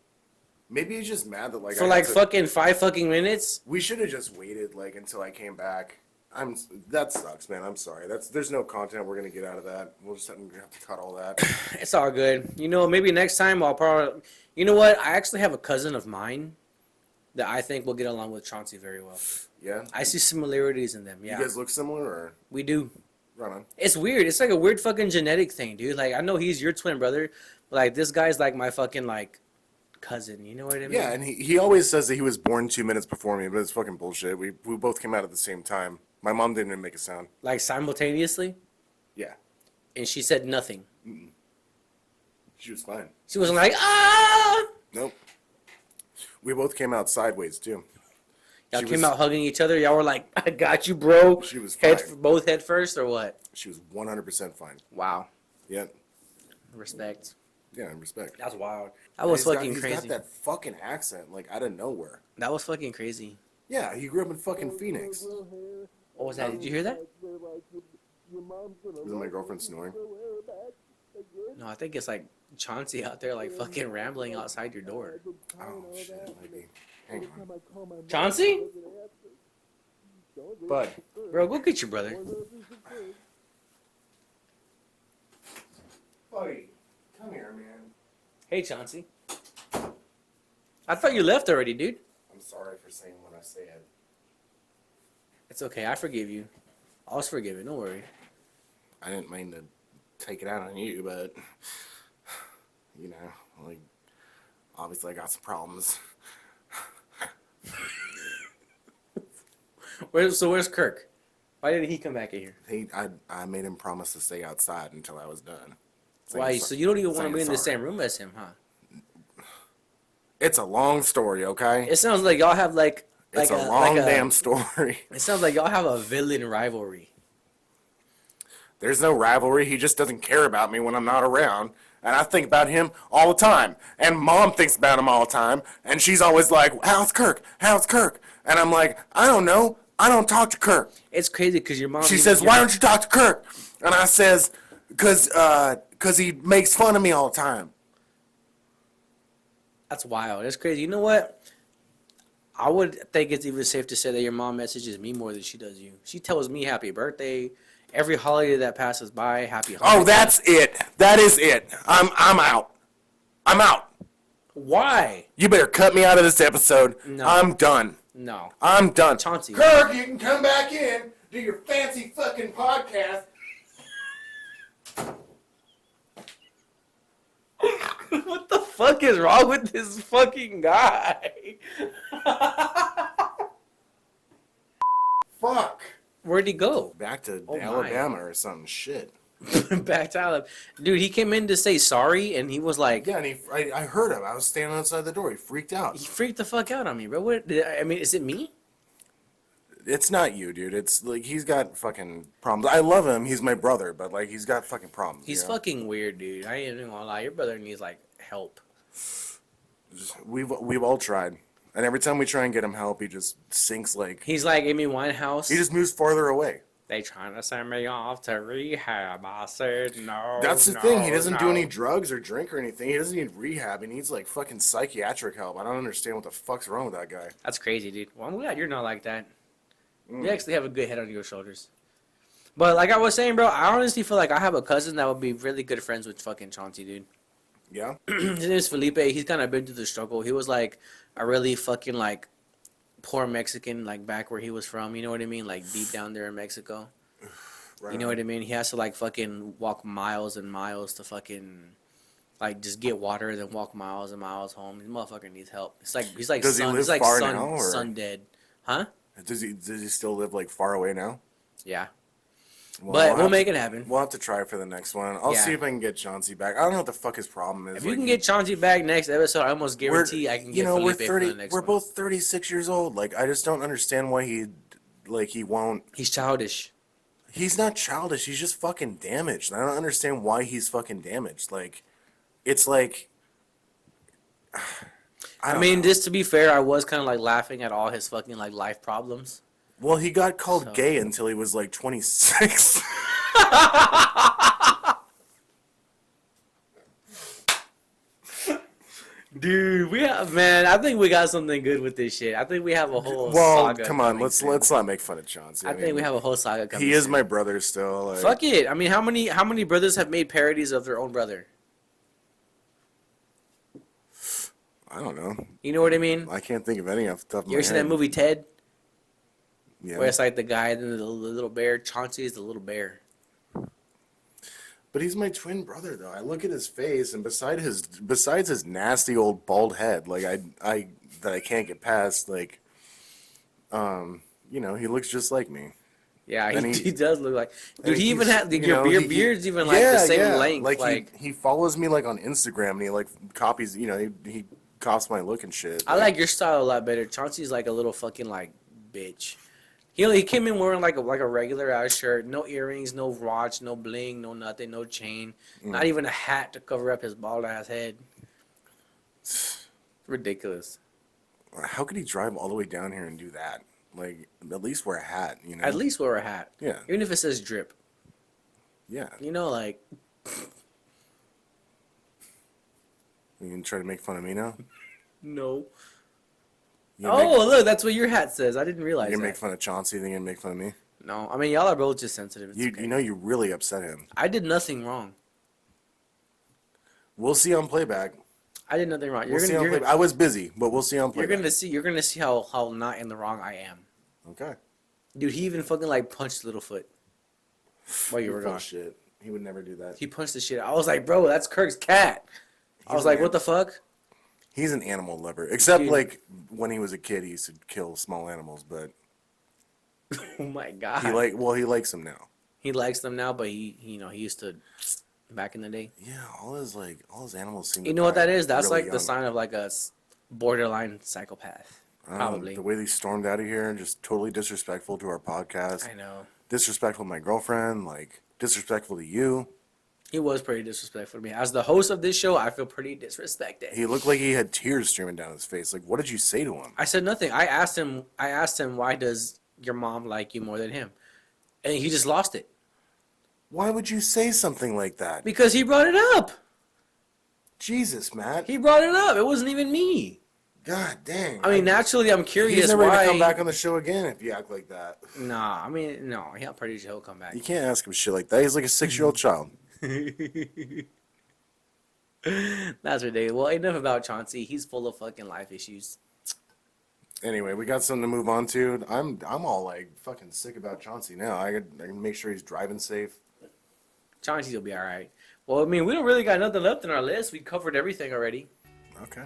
Maybe he's just mad that like For I like had to- fucking 5 fucking minutes. We should have just waited like until I came back. That sucks, man. I'm sorry. There's no content we're gonna get out of that. We'll just have to cut all that. It's all good. You know, maybe next time I'll probably. You know what? I actually have a cousin of mine that I think will get along with Chauncey very well. Yeah. I see similarities in them. Yeah, You guys look similar, or we do. right on? It's weird. It's like a weird fucking genetic thing, dude. Like, I know he's your twin brother, but like this guy's like my fucking like cousin. You know what I mean? Yeah, and he always says that he was born 2 minutes before me, but it's fucking bullshit. We both came out at the same time. My mom didn't even make a sound. Like simultaneously, Yeah, and she said nothing. she was fine. She wasn't like, ah. Nope. We both came out sideways too. Y'all She came was- out hugging each other. Y'all were like, I got you, bro. She was head fine. both head first or what? She was 100% fine. Wow. Yeah, Respect. yeah, respect. That's wild. That was fucking He's crazy. got that fucking accent, like out of nowhere. That was fucking crazy. Yeah, he grew up in fucking Phoenix. What was that? Did you hear that? Isn't my girlfriend snoring? No, I think it's like Chauncey out there like fucking rambling outside your door. Oh shit, maybe. Hang on. Chauncey? Bud. Bro, go get your brother. Buddy, come here, man. Hey, Chauncey. I thought you left already, dude. I'm sorry for saying what I said. It's okay. I forgive you. I was forgiven. Don't worry. I didn't mean to take it out on you, but you know, like obviously I got some problems. Where's Kirk? Why didn't he come back in here? I made him promise to stay outside until I was done. Why? So you don't even want to saying be in the sorry. same room as him, huh? It's a long story, okay? It sounds like y'all have like It's a long damn story. It sounds like y'all have a villain rivalry. There's no rivalry. He just doesn't care about me when I'm not around. And I think about him all the time. And Mom thinks about him all the time. And she's always like, how's Kirk? How's Kirk? And I'm like, I don't know. I don't talk to Kirk. It's crazy because your mom. She says, why don't you talk to Kirk? And I says, because he makes fun of me all the time. That's wild. That's crazy. You know what? I would think it's even safe to say that your mom messages me more than she does you. She tells me happy birthday. Every holiday that passes by, happy holiday. Oh, that's it. That is it. I'm out. I'm out. Why? You better cut me out of this episode. No. I'm done. No. I'm done. Chauncey. Kirk, you can come back in, do your fancy fucking podcast. What the fuck is wrong with this fucking guy? Fuck. Where'd he go? Back to Oh, my. Alabama or some shit. Back to Alabama. Dude, he came in to say sorry, and he was like, Yeah, and I heard him. I was standing outside the door. He freaked out. he freaked the fuck out on me, bro. What? I mean, is it me? It's not you, dude. It's like he's got fucking problems. I love him. He's my brother, but like he's got fucking problems. He's you know? fucking weird, dude. I ain't even gonna lie. Your brother needs like help. We've all tried, and every time we try and get him help, he just sinks like He's like Amy Winehouse. he just moves farther away. They trying to send me off to rehab. I said no. That's the no, thing. He doesn't do no. any drugs or drink or anything. He doesn't need rehab. He needs like fucking psychiatric help. I don't understand what the fuck's wrong with that guy. That's crazy, dude. Well, I'm glad you're not like that. Mm. You actually have a good head on your shoulders. But like I was saying, bro, I honestly feel like I have a cousin that would be really good friends with fucking Chauncey, dude. Yeah. His name is Felipe. He's kind of been through the struggle. He was like a really fucking like poor Mexican, like back where he was from. You know what I mean? Like deep down there in Mexico. Right You know on. what I mean? He has to like fucking walk miles and miles to fucking like just get water, then walk miles and miles home. This motherfucker needs help. It's like he's like Does he sun, live he's like far sun, now, or- sun dead, huh? Does he still live like far away now? Yeah, Well, but we'll have make to- it happen. We'll have to try for the next one. I'll Yeah. see if I can get Chauncey back. I don't know what the fuck his problem is. If you like, can get Chauncey back next episode, I almost we're- guarantee I can get we're Felipe 30. for the next We're one. both 36 years old. Like I just don't understand why he won't. He's childish. He's not childish. He's just fucking damaged. I don't understand why he's fucking damaged. Like, it's like. I don't mean, know. just to be fair, I was kind of like laughing at all his fucking like life problems. Well, he got called So- gay until he was like 26. Dude, we have man. I think we got something good with this shit. I think we have a whole Well, saga. come on, coming let's soon. not make fun of Chauncey. I think we have a whole saga coming. He is soon. my brother still. Like, Fuck it. I mean, how many brothers have made parodies of their own brother? I don't know. You know what I mean? I can't think of any off the top of You my ever seen head. that movie Ted, Yeah. where it's like the guy and the little bear? Chauncey is the little bear. But he's my twin brother, though. I look at his face, and besides his nasty old bald head, like I that I can't get past, like, he looks just like me. Yeah, And he does look like. Dude, And he even he's- had you your know, beard's even like the same length. Like he follows me like on Instagram, and he like copies. He copies my look and shit. I like your style a lot better. Chauncey's like a little fucking like bitch. He came in wearing like a regular ass shirt, no earrings, no watch, no bling, no nothing, no chain, not even a hat to cover up his bald ass head. Ridiculous. How could he drive all the way down here and do that? Like, at least wear a hat, At least wear a hat. Yeah. Even if it says drip. Yeah. Like. You can try to make fun of me now? No. You gonna Oh, look, that's what your hat says. I didn't realize you gonna that. make fun of Chauncey, then you're gonna make fun of me? No, I mean y'all are both just sensitive. It's You okay. you know you really upset him. I did nothing wrong. We'll see on playback. I did nothing wrong. We'll see on playback. I was busy, but we'll see on You're playback. gonna see how not in the wrong I am. Okay. Dude, he even fucking like punched Littlefoot while you were Full gone. shit. He would never do that. He punched the shit. I was like, bro, that's Kirk's cat. I was He's like, an what the fuck? He's an animal lover. Except Dude. like when he was a kid, he used to kill small animals, but Oh my god. he likes them now. He likes them now, but he used to back in the day. Yeah, all his animals seem. You to know what die that is? That's really like the young. sign of like a borderline psychopath. I don't know, Probably. the way they stormed out of here and just totally disrespectful to our podcast. I know. Disrespectful to my girlfriend, like disrespectful to you. He was pretty disrespectful to me. As the host of this show, I feel pretty disrespected. He looked like he had tears streaming down his face. Like, what did you say to him? I said nothing. I asked him why does your mom like you more than him? And he just lost it. Why would you say something like that? Because he brought it up. Jesus, Matt. He brought it up. It wasn't even me. God dang. I mean, naturally, I'm curious he's never why. gonna come back on the show again if you act like that. Nah, I mean, no. I'm pretty sure he'll come back. You can't ask him shit like that. He's like a 6-year-old child. That's ridiculous. Well, enough about Chauncey. He's full of fucking life issues. Anyway, we got something to move on to. I'm all like fucking sick about Chauncey now. I can make sure he's driving safe. Chauncey will be all right. Well, I mean, we don't really got nothing left in our list. We covered everything already. Okay.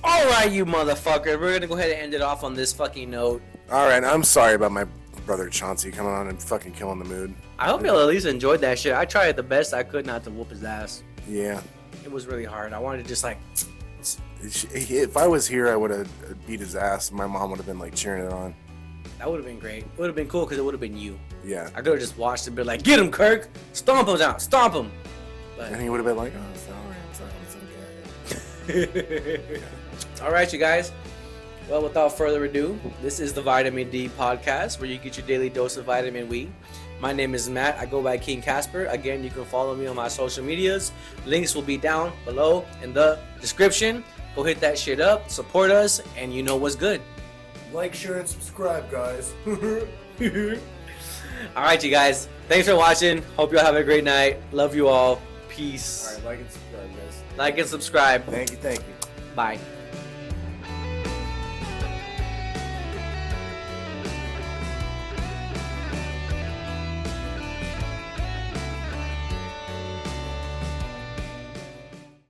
All right, you motherfucker. We're gonna go ahead and end it off on this fucking note. All right. I'm sorry about my brother Chauncey coming on and fucking killing the mood. I hope y'all at least enjoyed that shit. I tried the best I could not to whoop his ass. Yeah. It was really hard. I wanted to just like, If I was here, I would have beat his ass. My mom would have been like cheering it on. that would have been great. It would have been cool because it would have been you. Yeah. I could have just watched it and been like, get him, Kirk. Stomp him down. Stomp him. But And he would have been like, oh, sorry, it's okay. all right, you guys. Well, without further ado, this is the Vitamin D podcast where you get your daily dose of vitamin D. My name is Matt. I go by King Casper. Again, you can follow me on my social medias. Links will be down below in the description. Go hit that shit up, support us, and you know what's good. Like, share, and subscribe, guys. All right, you guys. Thanks for watching. Hope y'all have a great night. Love you all. Peace. All right, like and subscribe, guys. Like and subscribe. Thank you. Bye.